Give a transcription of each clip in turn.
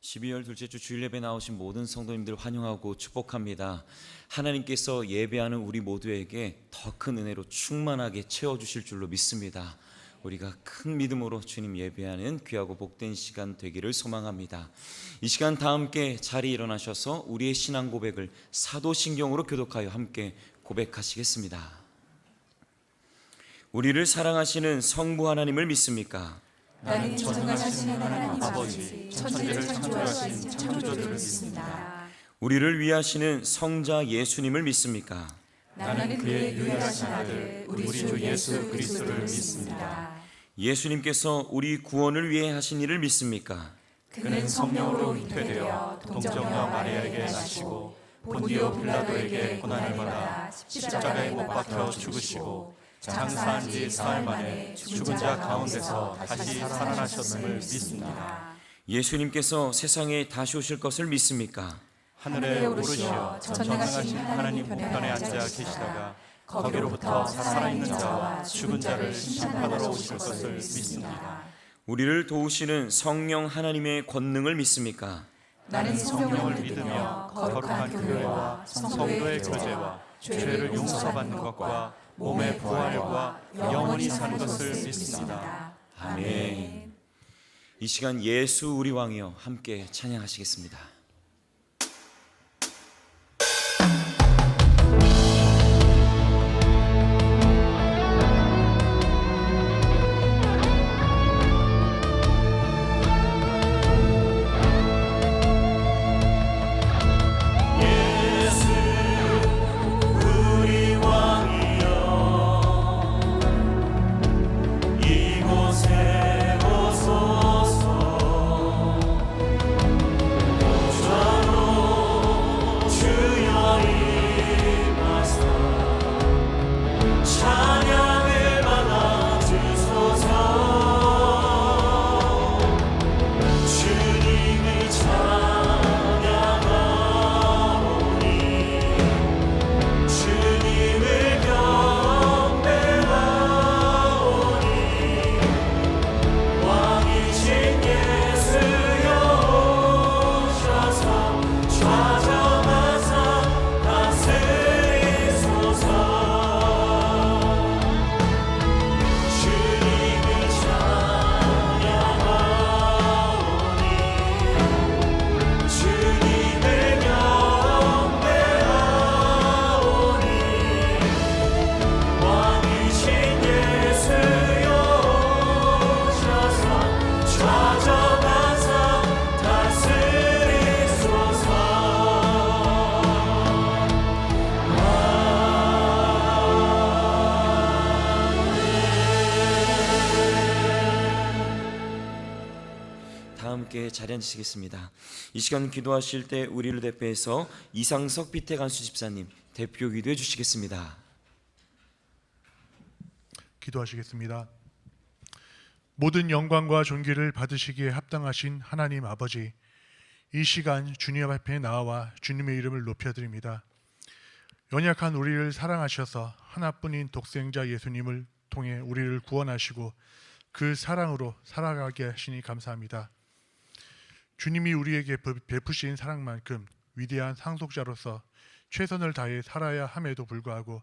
12월 둘째 주 주일 예배 나오신 모든 성도님들 환영하고 축복합니다. 하나님께서 예배하는 우리 모두에게 더 큰 은혜로 충만하게 채워주실 줄로 믿습니다. 우리가 큰 믿음으로 주님 예배하는 귀하고 복된 시간 되기를 소망합니다. 이 시간 다 함께 자리에 일어나셔서 우리의 신앙 고백을 사도신경으로 교독하여 함께 고백하시겠습니다. 우리를 사랑하시는 성부 하나님을 믿습니까? 나는 전능하신 하나님 아버지, 천지를 창조하신 창조주를 믿습니다. 우리를 위하시는 성자 예수님을 믿습니까? 나는 그의 유일하신 아들, 우리 주 예수 그리스도를 믿습니다. 예수님께서 우리 구원을 위해 하신 일을 믿습니까? 그는 성령으로 잉태되어 동정녀 마리아에게 나시고 본디오 빌라도에게 고난을 받아 십자가에 못 박혀 죽으시고 장사한 지 사흘 만에 죽은 자 가운데서 다시 살아나셨음을 믿습니다. 예수님께서 세상에 다시 오실 것을 믿습니까? 하늘에 오르시어 전능하신 하나님 보편에 앉아 계시다가 거기로부터 살아있는 자와 죽은 자를 심판하러 오실 것을 믿습니다. 우리를 도우시는 성령 하나님의 권능을 믿습니까? 나는 성령을 믿으며 거룩한 교회와 성도의 교제와 죄를 용서받는 것과 몸의 부활과 영원히 사는 것을 믿습니다. 아멘. 이 시간 예수 우리 왕이여 함께 찬양하시겠습니다. 함께 자리 앉으시겠습니다. 이 시간 기도하실 때 우리를 대표해서 이상석 비태간수 집사님 대표 기도해 주시겠습니다. 기도하시겠습니다. 모든 영광과 존귀를 받으시기에 합당하신 하나님 아버지, 이 시간 주님 앞에 나와 주님의 이름을 높여드립니다. 연약한 우리를 사랑하셔서 하나뿐인 독생자 예수님을 통해 우리를 구원하시고 그 사랑으로 살아가게 하시니 감사합니다. 주님이 우리에게 베푸신 사랑만큼 위대한 상속자로서 최선을 다해 살아야 함에도 불구하고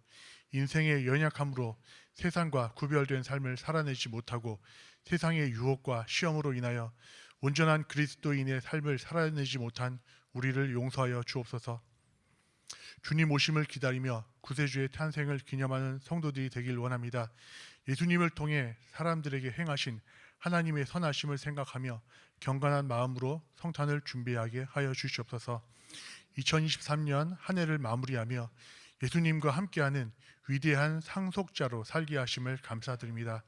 인생의 연약함으로 세상과 구별된 삶을 살아내지 못하고 세상의 유혹과 시험으로 인하여 온전한 그리스도인의 삶을 살아내지 못한 우리를 용서하여 주옵소서. 주님 오심을 기다리며 구세주의 탄생을 기념하는 성도들이 되길 원합니다. 예수님을 통해 사람들에게 행하신 하나님의 선하심을 생각하며 경건한 마음으로 성탄을 준비하게 하여 주시옵소서. 2023년 한 해를 마무리하며 예수님과 함께하는 위대한 상속자로 살게 하심을 감사드립니다.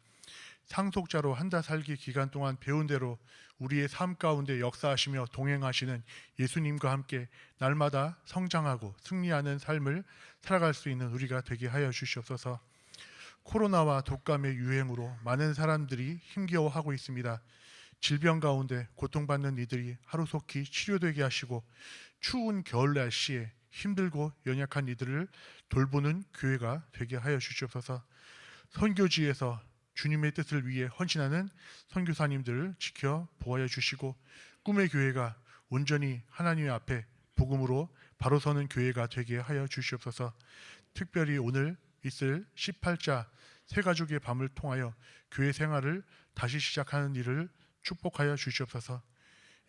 상속자로 한 달 살기 기간 동안 배운 대로 우리의 삶 가운데 역사하시며 동행하시는 예수님과 함께 날마다 성장하고 승리하는 삶을 살아갈 수 있는 우리가 되게 하여 주시옵소서. 코로나와 독감의 유행으로 많은 사람들이 힘겨워하고 있습니다. 질병 가운데 고통받는 이들이 하루속히 치료되게 하시고 추운 겨울 날씨에 힘들고 연약한 이들을 돌보는 교회가 되게 하여 주시옵소서. 선교지에서 주님의 뜻을 위해 헌신하는 선교사님들을 지켜 보호하여 주시고 꿈의 교회가 온전히 하나님 앞에 복음으로 바로 서는 교회가 되게 하여 주시옵소서. 특별히 오늘 있을 18자 세 가족의 밤을 통하여 교회 생활을 다시 시작하는 일을 축복하여 주시옵소서.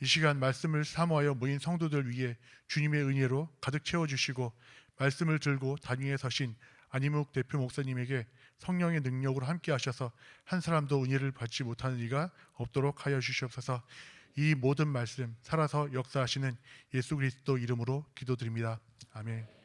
이 시간 말씀을 사모하여 모인 성도들 위해 주님의 은혜로 가득 채워주시고 말씀을 들고 단위에 서신 안희묵 대표 목사님에게 성령의 능력으로 함께 하셔서 한 사람도 은혜를 받지 못하는 이가 없도록 하여 주시옵소서. 이 모든 말씀 살아서 역사하시는 예수 그리스도 이름으로 기도드립니다. 아멘.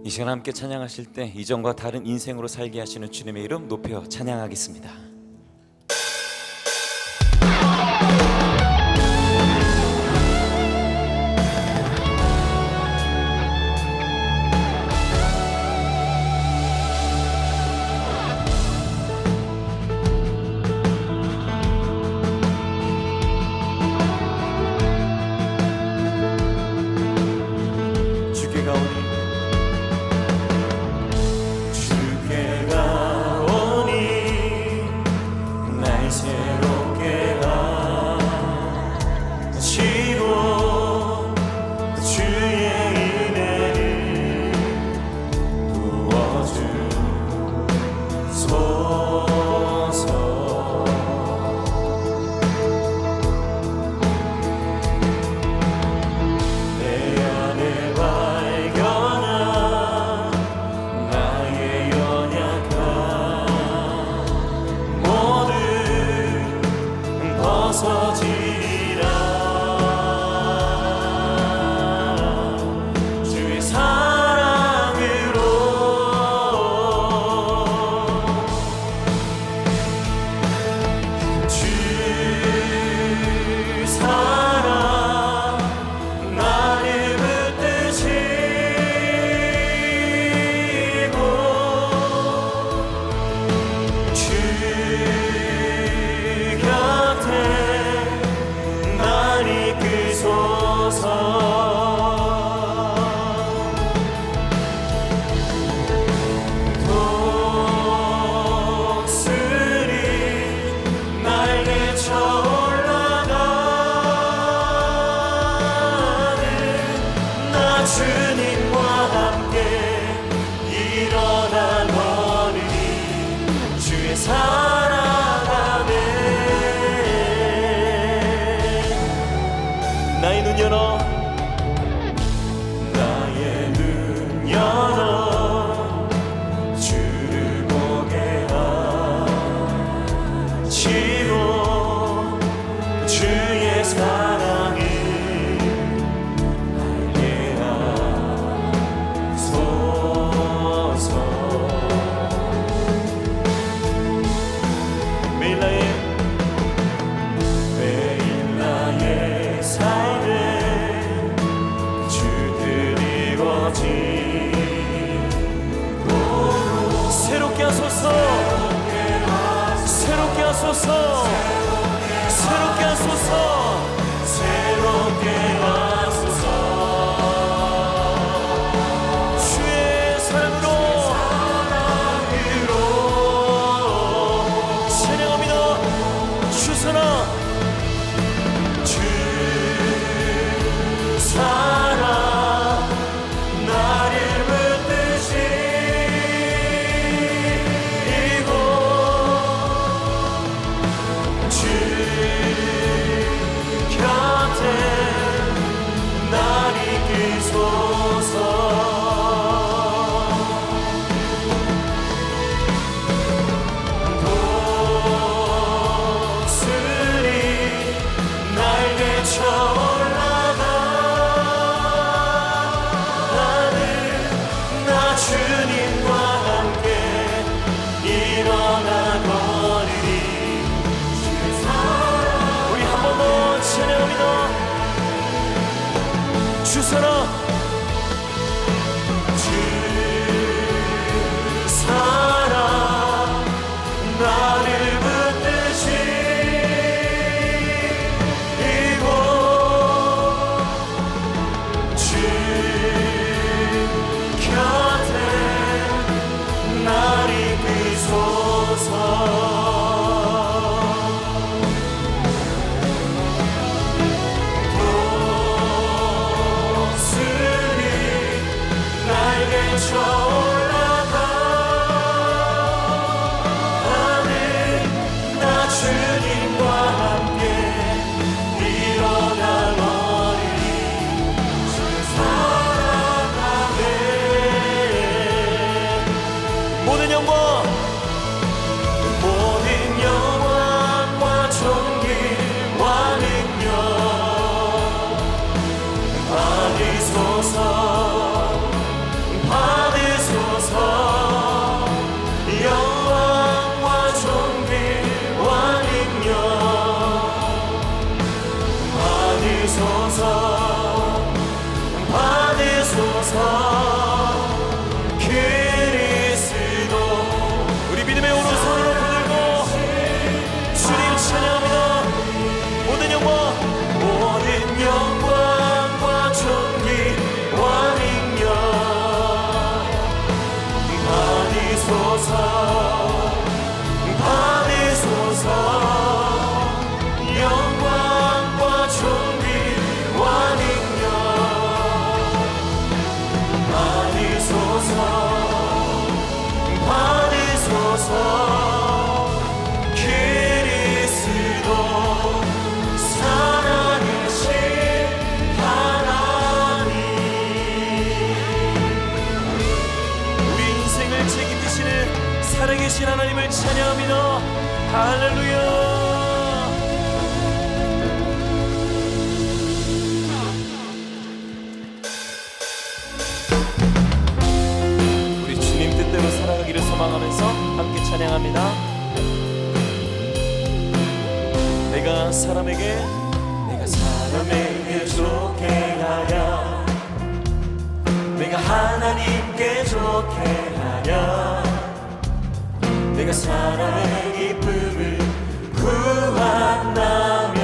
이 시간 함께 찬양하실 때 이전과 다른 인생으로 살게 하시는 주님의 이름 높여 찬양하겠습니다. 나의 눈 열어, 나의 눈 열어, 주를 보게 하시고 주의 사랑을 알게 하소서. 매일 나의 삶에 주 드리워지고 새롭게 하소서, 새롭게 하소서, 새롭게 하소서, 새롭게 하소서. 주의 사랑으로 찬양합니다. 주소나 사랑 나를 붙드시고 주 곁에 날 이끄소서. 독수리 날개 쳐올라가 주님과 함께 일어나 거리리. 우리 한 번 더 찬양합니다. 주사랑 주 사랑 나를 붙드시고 주 곁에 날 이끄소서. 독수리 날개 쳐올라가 하늘 하나님을 찬양합니다. 할렐루야. 우리 주님 뜻대로 살아가기를 소망하면서 함께 찬양합니다. 내가 사람에게 좋게 하랴, 내가 하나님께 좋게 하랴, 내가 사람의 기쁨을 구한다면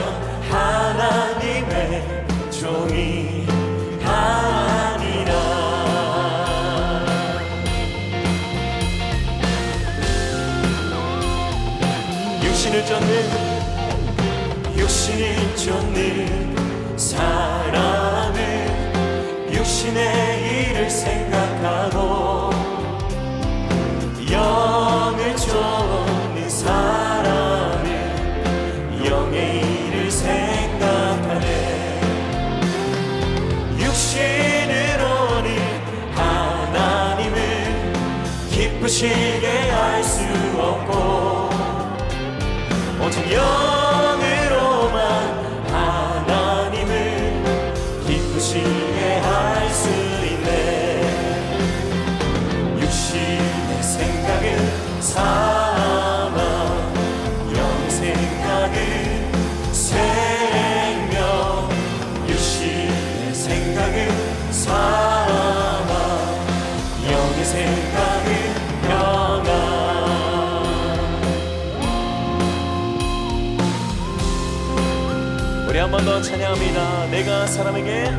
하나님의 종이 아니라. 육신을 쫓는 사람은 육신의 일을 생각하고, 영을 쫓는 사람은 영의 일을 생각하네. 육신으로는 하나님을 기쁘시게 할 수 없고, 오직 영으로만 하나님을 기쁘시게 할 수 있네. 육신의 생각은 사망, 영의 생각은 생명. 육신의 생각은 사망, 영의 생각은 평안. 우리 한 번 더 찬양합니다. 내가 사람에게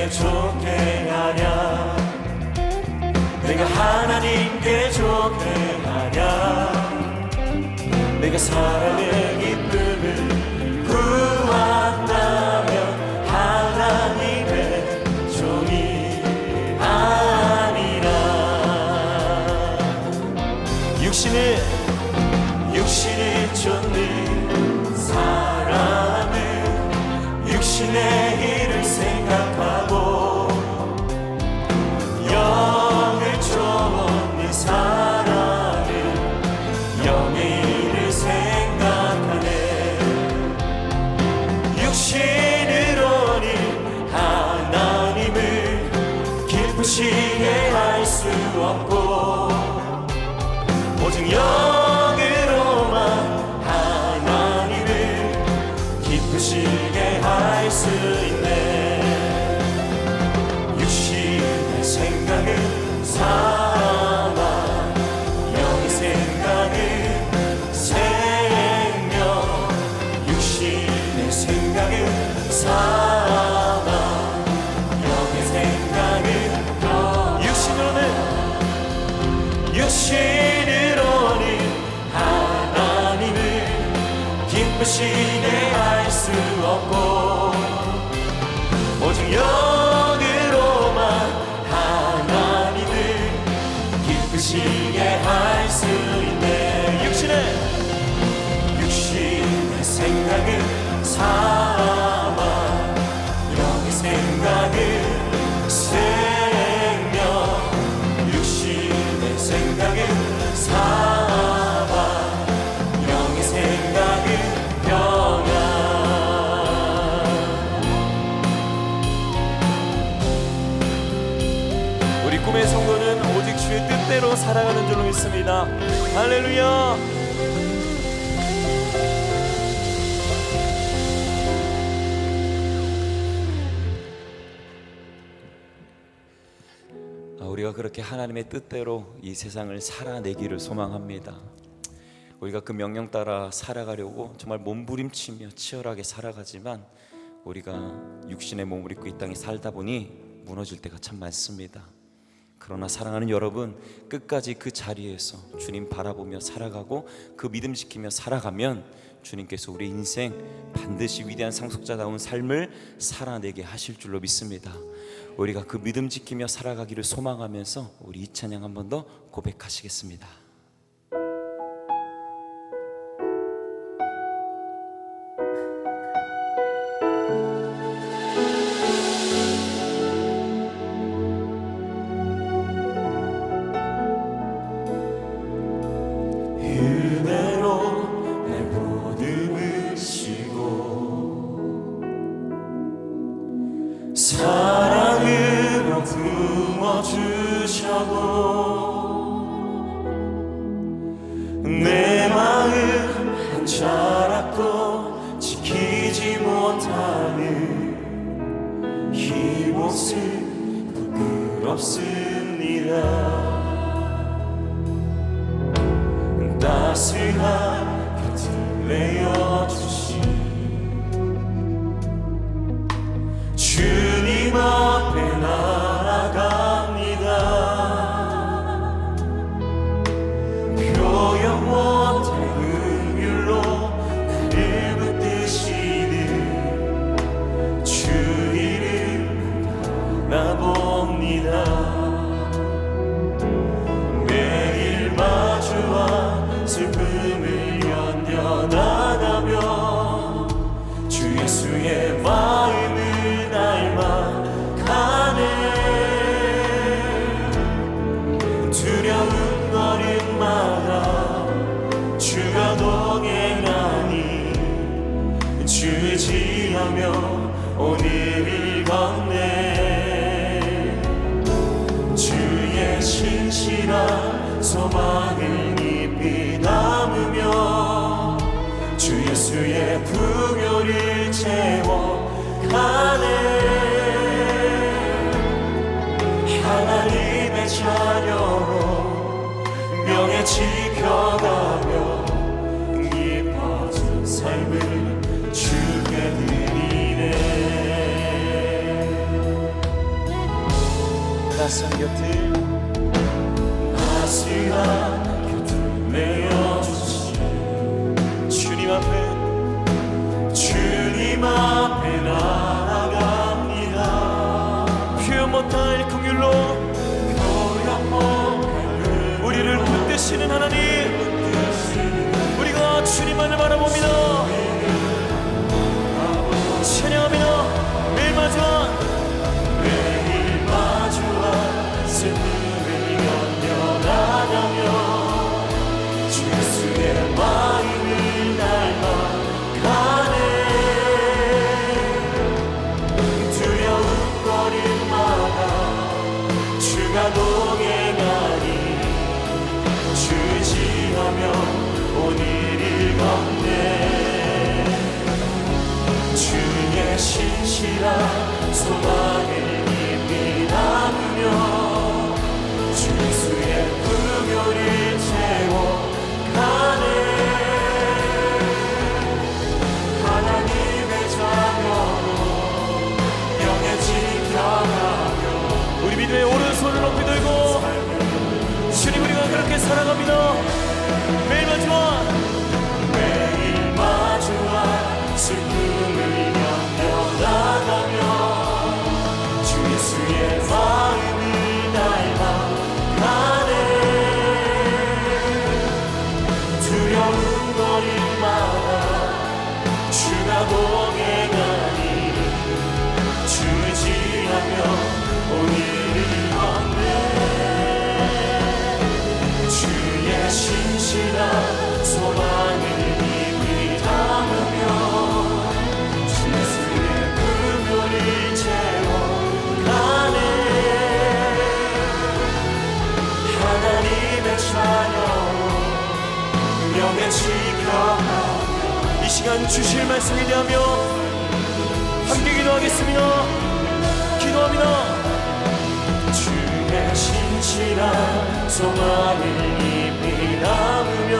좋게 하랴, 내가 하나님께 좋게 하랴, 내가 사람의 기쁨을 구한다면 하나님의 종이 아니라. 육신을 쫓는 사람은 육신의 일을 생각하고, 영을 쫓는 사람은 영의 일을 생각하네. 육신으로는 하나님을 기쁘시게 할 수 없고, 오직 영으로만 기쁘시게 할 수 있네. 육신의 생각은 사망, 영의 생각은 생명. 육신의 생각은 사망, 영의 생각은 평안. 육신으로는 하나님을 기쁘시게 할 수 없고, 오직 영으로만 하나님을 기쁘시게 할 수 있네. 육신의 생각은 사망, 영의 생각은 생명. 육신의 생각은 사망, 영의 생각은 평안. 우리 꿈의 성도는 오직 주의 뜻대로 살아가는 줄로 믿습니다. 할렐루야. 우리가 그렇게 하나님의 뜻대로 이 세상을 살아내기를 소망합니다. 우리가 그 명령 따라 살아가려고 정말 몸부림치며 치열하게 살아가지만, 우리가 육신의 몸을 입고 이 땅에 살다 보니 무너질 때가 참 많습니다. 그러나 사랑하는 여러분, 끝까지 그 자리에서 주님 바라보며 살아가고 그 믿음 지키며 살아가면 주님께서 우리 인생 반드시 위대한 상속자다운 삶을 살아내게 하실 줄로 믿습니다. 우리가 그 믿음 지키며 살아가기를 소망하면서 우리 이 찬양 한 번 더 고백하시겠습니다. 은혜로 내 모든 으시고 사랑으로 품어주셔도 내 마음 한 자락도 지키지 못하는 이 모습 부끄럽습니다. 따스한 곁을 내어주신 주님 앞에 나아갑니다. 표현 못할 긍휼로 나를 붙드시는 주 이름 바라봅니다. 매일 마주와 슬픔을 견뎌나가며 주 예수의 마음을 닮아가네. 두려운 걸음마다 주가 동행하니 주의 지하며 오늘을 걷네. 주의 신실한 소망을 깊이 담으며 주 예수의 부교를 채워가네. 하나님의 자녀로 명예 지켜가며 깊어진 삶을 주께 드리네. 따스한 곁을 내어주신 주님 앞에 나아갑니다. 표현 못할 긍휼로 우리를 붙드시는 하나님, 우리가 주님만을 바라봅니다. 찬양합니다. 매일 마주와 슬픔을 견뎌나가며 주 예수의 마음을 닮아가네. 두려운 걸음마다 주가 동행하니 주를 지하며 오늘을 걷네. 주의 신실한 소망을 깊이 담으며 주 예수의 부교를 채워가네. 하나님의 자녀로 영에 지켜가며 우리 믿음의 오른손을 높이 들고 주님 우리가 그렇게 사랑합니다. 매일 마주와 슬픔을 견뎌나가며 주 예수의 마음을 닮아가네. 두려운 거리마다 주가 동행하니 주를 지하며 오늘을 걷네. 주의 신실한 소망을 깊이 담으며 주 예수의 부교를 채워가네. 하나님의 자녀로 명예 지켜가며 이 시간 주실 말씀을 위하며 함께 기도하겠습니다. 기도합니다. 주의 신실한 소망을 깊이 담으며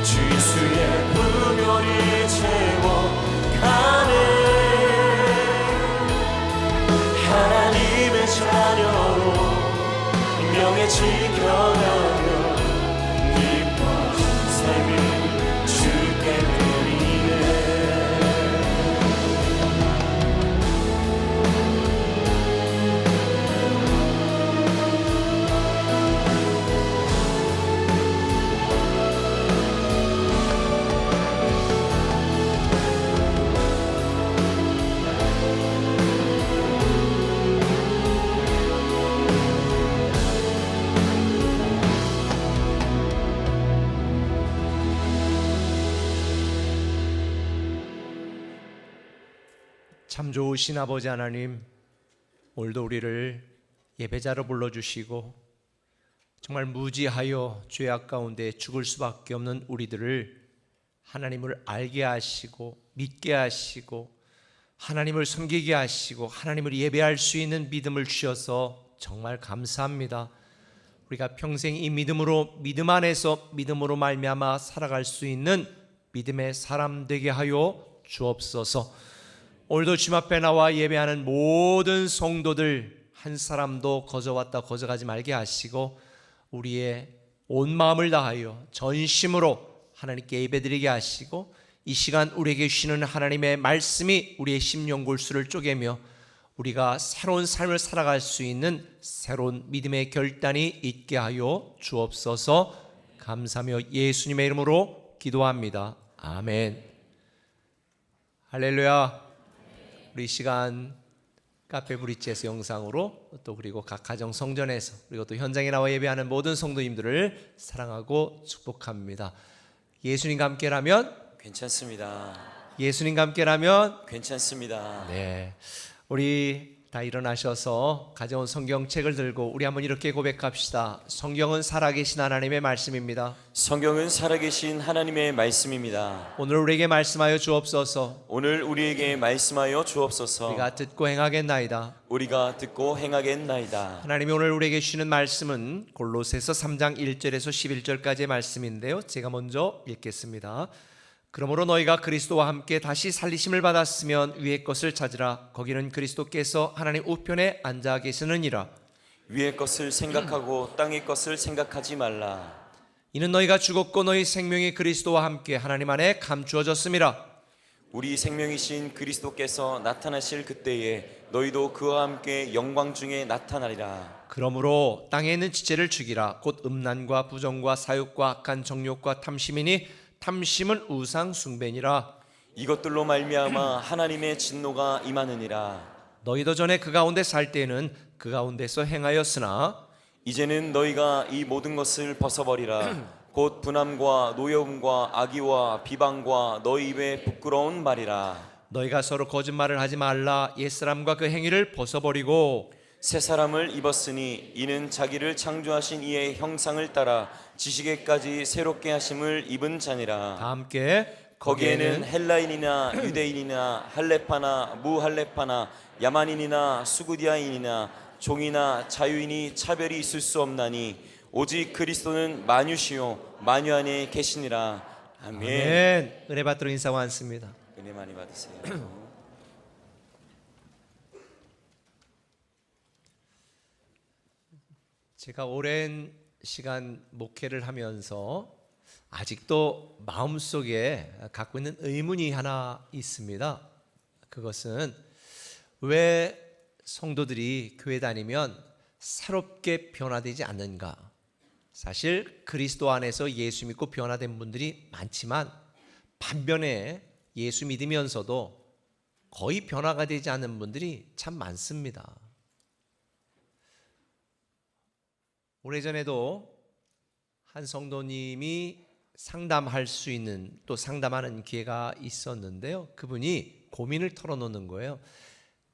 주 예수의 부교를 채워가네. 하나님의 자녀로 명예 지켜가며 기뻐진 삶을 주께 드리네. 참 좋으신 아버지 하나님, 오늘도 우리를 예배자로 불러주시고 정말 무지하여 죄악 가운데 죽을 수밖에 없는 우리들을 하나님을 알게 하시고 믿게 하시고 하나님을 섬기게 하시고 하나님을 예배할 수 있는 믿음을 주셔서 정말 감사합니다. 우리가 평생 이 믿음으로, 믿음 안에서 믿음으로 말미암아 살아갈 수 있는 믿음의 사람 되게 하여 주옵소서. 오늘도 주님 앞에 나와 예배하는 모든 성도들 한 사람도 거저왔다 거저가지 말게 하시고 우리의 온 마음을 다하여 전심으로 하나님께 예배드리게 하시고 이 시간 우리에게 주시는 하나님의 말씀이 우리의 심령 골수를 쪼개며 우리가 새로운 삶을 살아갈 수 있는 새로운 믿음의 결단이 있게 하여 주옵소서. 감사하며 예수님의 이름으로 기도합니다. 아멘. 할렐루야. 우리 이 시간 카페 브릿지에서 영상으로 또 그리고 각 가정 성전에서 그리고 또 현장에 나와 예배하는 모든 성도님들을 사랑하고 축복합니다. 예수님과 함께라면 괜찮습니다. 예수님과 함께라면 괜찮습니다. 네, 우리 다 일어나셔서 가져온 성경책을 들고 우리 한번 이렇게 고백합시다. 성경은 살아계신 하나님의 말씀입니다. 성경은 살아계신 하나님의 말씀입니다. 오늘 우리에게 말씀하여 주옵소서. 오늘 우리에게 말씀하여 주옵소서. 우리가 듣고 행하겠나이다. 우리가 듣고 행하겠나이다. 하나님이 오늘 우리에게 주시는 말씀은 골로새서 3장 1절에서 11절까지의 말씀인데요, 제가 먼저 읽겠습니다. 그러므로 너희가 그리스도와 함께 다시 살리심을 받았으면 위의 것을 찾으라. 거기는 그리스도께서 하나님 우편에 앉아 계시느니라. 위의 것을 생각하고 땅의 것을 생각하지 말라. 이는 너희가 죽었고 너희 생명이 그리스도와 함께 하나님 안에 감추어졌음이라. 우리 생명이신 그리스도께서 나타나실 그때에 너희도 그와 함께 영광 중에 나타나리라. 그러므로 땅에 있는 지체를 죽이라. 곧 음란과 부정과 사욕과 악한 정욕과 탐심이니 탐심은 우상 숭배니라. 이것들로 말미암아 하나님의 진노가 임하느니라. 너희도 전에 그 가운데 살 때에는 그 가운데서 행하였으나 이제는 너희가 이 모든 것을 벗어버리라. 곧 분함과 노여움과 악의와 비방과 너희 입에 부끄러운 말이라. 너희가 서로 거짓말을 하지 말라. 옛사람과 그 행위를 벗어버리고 새 사람을 입었으니 이는 자기를 창조하신 이의 형상을 따라 지식에까지 새롭게 하심을 입은 자니라. 다 함께 거기에는 헬라인이나 유대인이나 할레파나 무할레파나 야만인이나 수구디아인이나 종이나 자유인이 차별이 있을 수 없나니 오직 그리스도는 만유시요 만유 안에 계시니라. 아멘. 아멘. 은혜 받도록 인사 완습니다. 은혜 많이 받으세요. 제가 오랜 시간 목회를 하면서 아직도 마음속에 갖고 있는 의문이 하나 있습니다. 그것은 왜 성도들이 교회 다니면 새롭게 변화되지 않는가? 사실 그리스도 안에서 예수 믿고 변화된 분들이 많지만 반면에 예수 믿으면서도 거의 변화가 되지 않는 분들이 참 많습니다. 오래전에도 한 성도님이 상담할 수 있는 또 상담하는 기회가 있었는데요, 그분이 고민을 털어놓는 거예요.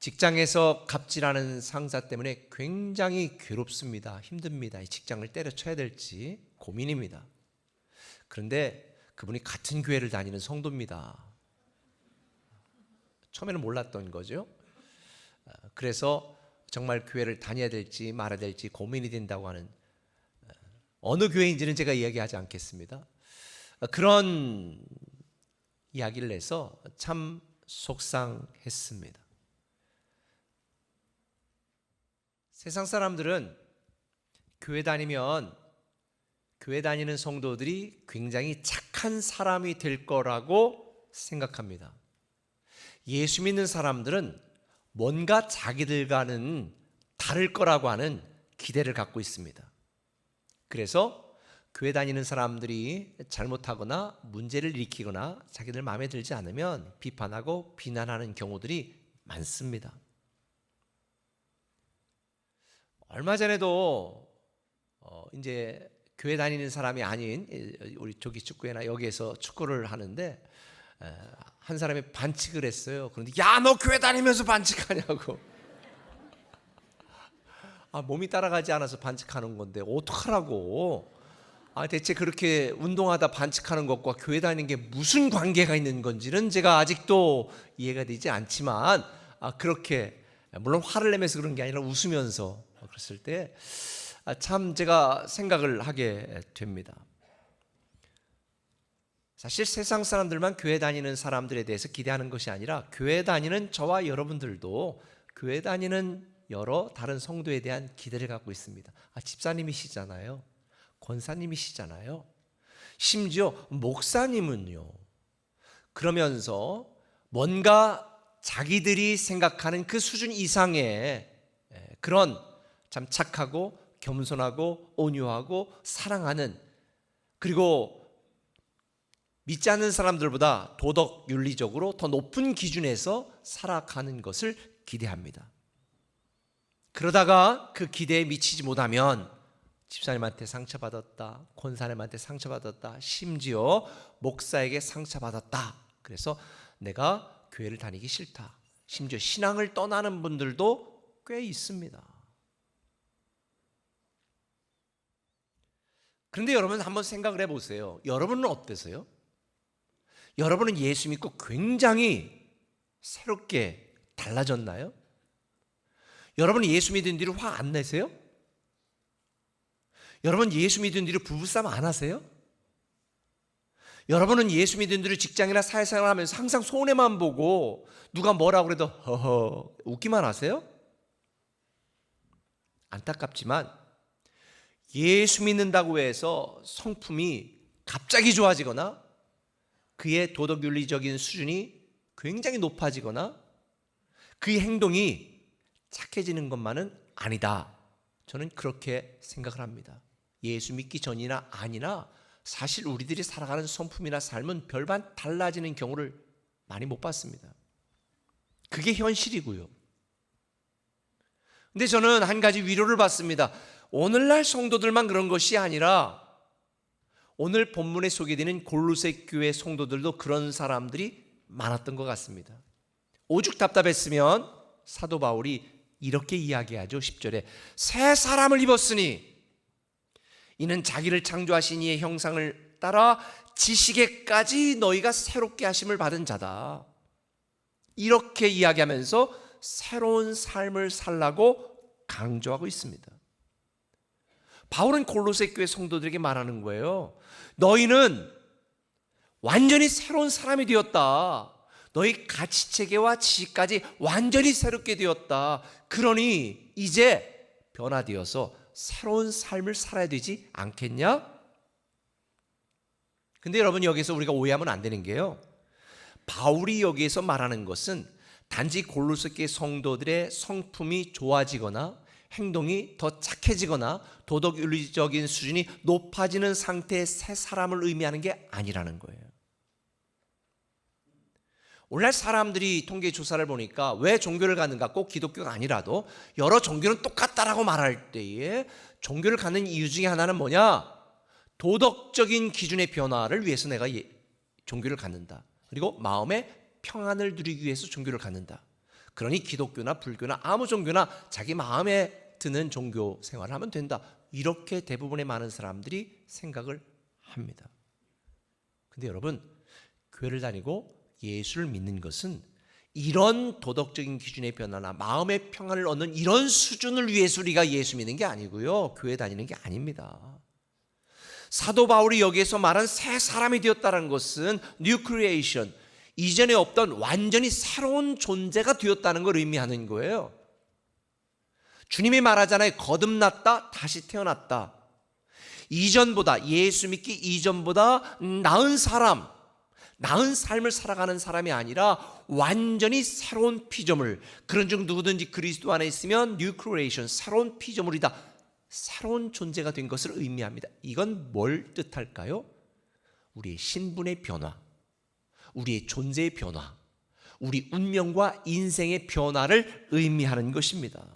직장에서 갑질하는 상사 때문에 굉장히 괴롭습니다. 힘듭니다. 이 직장을 때려쳐야 될지 고민입니다. 그런데 그분이 같은 교회를 다니는 성도입니다. 처음에는 몰랐던 거죠. 그래서 정말 교회를 다녀야 될지 말아야 될지 고민이 된다고 하는, 어느 교회인지는 제가 이야기하지 않겠습니다. 그런 이야기를 해서 참 속상했습니다. 세상 사람들은 교회 다니면 교회 다니는 성도들이 굉장히 착한 사람이 될 거라고 생각합니다. 예수 믿는 사람들은 뭔가 자기들과는 다를 거라고 하는 기대를 갖고 있습니다. 그래서 교회 다니는 사람들이 잘못하거나 문제를 일으키거나 자기들 마음에 들지 않으면 비판하고 비난하는 경우들이 많습니다. 얼마 전에도 이제 교회 다니는 사람이 아닌 우리 조기 축구회나 여기에서 축구를 하는데 한 사람이 반칙을 했어요. 그런데 야, 너 교회 다니면서 반칙하냐고. 몸이 따라가지 않아서 반칙하는 건데 어떡하라고. 대체 그렇게 운동하다 반칙하는 것과 교회 다니는 게 무슨 관계가 있는 건지는 제가 아직도 이해가 되지 않지만 그렇게 물론 화를 내면서 그런 게 아니라 웃으면서 그랬을 때 참 제가 생각을 하게 됩니다. 사실 세상 사람들만 교회 다니는 사람들에 대해서 기대하는 것이 아니라 교회 다니는 저와 여러분들도 교회 다니는 여러 다른 성도에 대한 기대를 갖고 있습니다. 집사님이시잖아요. 권사님이시잖아요. 심지어 목사님은요. 그러면서 뭔가 자기들이 생각하는 그 수준 이상의 그런 참 착하고 겸손하고 온유하고 사랑하는, 그리고 믿지 않는 사람들보다 도덕 윤리적으로 더 높은 기준에서 살아가는 것을 기대합니다. 그러다가 그 기대에 미치지 못하면 집사님한테 상처받았다, 권사님한테 상처받았다, 심지어 목사에게 상처받았다, 그래서 내가 교회를 다니기 싫다, 심지어 신앙을 떠나는 분들도 꽤 있습니다. 그런데 여러분 한번 생각을 해보세요. 여러분은 어떠세요? 여러분은 예수 믿고 굉장히 새롭게 달라졌나요? 여러분은 예수 믿은 뒤로 화 안 내세요? 여러분 예수 믿은 뒤로 부부싸움 안 하세요? 여러분은 예수 믿은 뒤로 직장이나 사회생활 하면서 항상 손해만 보고 누가 뭐라고 그래도 허허 웃기만 하세요? 안타깝지만 예수 믿는다고 해서 성품이 갑자기 좋아지거나 그의 도덕윤리적인 수준이 굉장히 높아지거나 그의 행동이 착해지는 것만은 아니다. 저는 그렇게 생각을 합니다. 예수 믿기 전이나 아니나 사실 우리들이 살아가는 성품이나 삶은 별반 달라지는 경우를 많이 못 봤습니다. 그게 현실이고요. 근데 저는 한 가지 위로를 받습니다. 오늘날 성도들만 그런 것이 아니라 오늘 본문에 소개되는 골로새 교회 성도들도 그런 사람들이 많았던 것 같습니다. 오죽 답답했으면 사도 바울이 이렇게 이야기하죠. 10절에 새 사람을 입었으니 이는 자기를 창조하신 이의 형상을 따라 지식에까지 너희가 새롭게 하심을 받은 자다. 이렇게 이야기하면서 새로운 삶을 살라고 강조하고 있습니다. 바울은 골로새 교회 성도들에게 말하는 거예요. 너희는 완전히 새로운 사람이 되었다. 너희 가치체계와 지식까지 완전히 새롭게 되었다. 그러니 이제 변화되어서 새로운 삶을 살아야 되지 않겠냐? 근데 여러분 여기서 우리가 오해하면 안 되는 게요. 바울이 여기에서 말하는 것은 단지 골로새 교회 성도들의 성품이 좋아지거나 행동이 더 착해지거나 도덕윤리적인 수준이 높아지는 상태의 새 사람을 의미하는 게 아니라는 거예요. 오늘날 사람들이 통계 조사를 보니까 왜 종교를 갖는가, 꼭 기독교가 아니라도 여러 종교는 똑같다라고 말할 때에 종교를 갖는 이유 중에 하나는 뭐냐? 도덕적인 기준의 변화를 위해서 내가 종교를 갖는다. 그리고 마음의 평안을 누리기 위해서 종교를 갖는다. 그러니 기독교나 불교나 아무 종교나 자기 마음에 드는 종교 생활을 하면 된다. 이렇게 대부분의 많은 사람들이 생각을 합니다. 근데 여러분, 교회를 다니고 예수를 믿는 것은 이런 도덕적인 기준의 변화나 마음의 평안을 얻는 이런 수준을 위해서 우리가 예수 믿는 게 아니고요. 교회 다니는 게 아닙니다. 사도 바울이 여기에서 말한 새 사람이 되었다는 것은 뉴 크리에이션, 이전에 없던 완전히 새로운 존재가 되었다는 걸 의미하는 거예요. 주님이 말하잖아요. 거듭났다, 다시 태어났다. 이전보다, 예수 믿기 이전보다 나은 사람, 나은 삶을 살아가는 사람이 아니라 완전히 새로운 피조물. 그런 중 누구든지 그리스도 안에 있으면 뉴 크리에이션, 새로운 피조물이다. 새로운 존재가 된 것을 의미합니다. 이건 뭘 뜻할까요? 우리의 신분의 변화, 우리의 존재의 변화, 우리 운명과 인생의 변화를 의미하는 것입니다.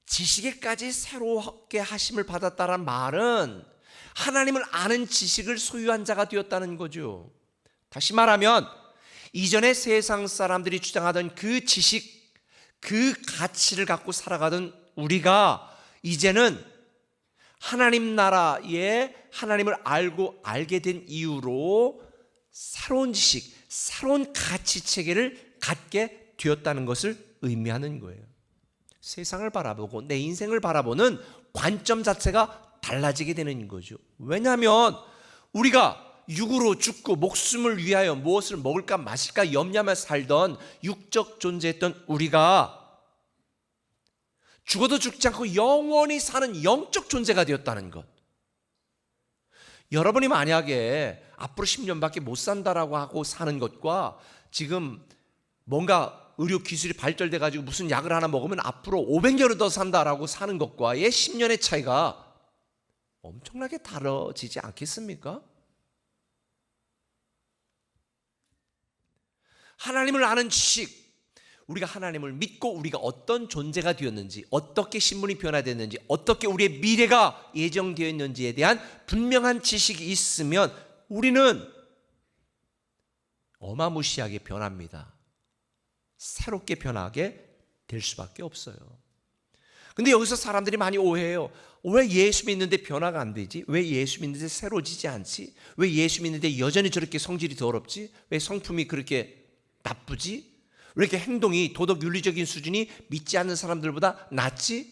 지식에까지 새롭게 하심을 받았다는 말은 하나님을 아는 지식을 소유한 자가 되었다는 거죠. 다시 말하면 이전에 세상 사람들이 주장하던 그 지식, 그 가치를 갖고 살아가던 우리가 이제는 하나님 나라에 하나님을 알게 된 이유로 새로운 지식, 새로운 가치 체계를 갖게 되었다는 것을 의미하는 거예요. 세상을 바라보고 내 인생을 바라보는 관점 자체가 달라지게 되는 거죠. 왜냐하면 우리가 육으로 죽고 목숨을 위하여 무엇을 먹을까 마실까 염려하며 살던 육적 존재였던 우리가 죽어도 죽지 않고 영원히 사는 영적 존재가 되었다는 것. 여러분이 만약에 앞으로 10년밖에 못 산다라고 하고 사는 것과 지금 뭔가 의료 기술이 발달돼 가지고 무슨 약을 하나 먹으면 앞으로 500년을 더 산다라고 사는 것과의 10년의 차이가 엄청나게 다르지 않겠습니까? 하나님을 아는 지식, 우리가 하나님을 믿고 우리가 어떤 존재가 되었는지, 어떻게 신분이 변화됐는지, 어떻게 우리의 미래가 예정되어 있는지에 대한 분명한 지식이 있으면 우리는 어마무시하게 변합니다. 새롭게 변하게 될 수밖에 없어요. 근데 여기서 사람들이 많이 오해해요. 왜 예수 믿는데 변화가 안 되지? 왜 예수 믿는데 새로지지 않지? 왜 예수 믿는데 여전히 저렇게 성질이 더럽지? 왜 성품이 그렇게 나쁘지? 왜 이렇게 행동이 도덕 윤리적인 수준이 믿지 않는 사람들보다 낫지?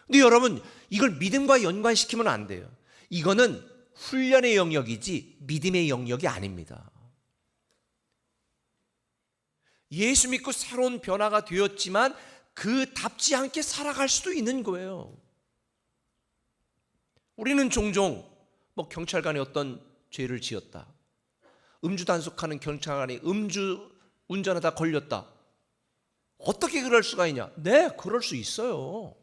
근데 여러분, 이걸 믿음과 연관시키면 안 돼요. 이거는 훈련의 영역이지 믿음의 영역이 아닙니다. 예수 믿고 새로운 변화가 되었지만 그답지 않게 살아갈 수도 있는 거예요. 우리는 종종 경찰관이 어떤 죄를 지었다, 음주 단속하는 경찰관이 음주 운전하다 걸렸다, 어떻게 그럴 수가 있냐? 네, 그럴 수 있어요.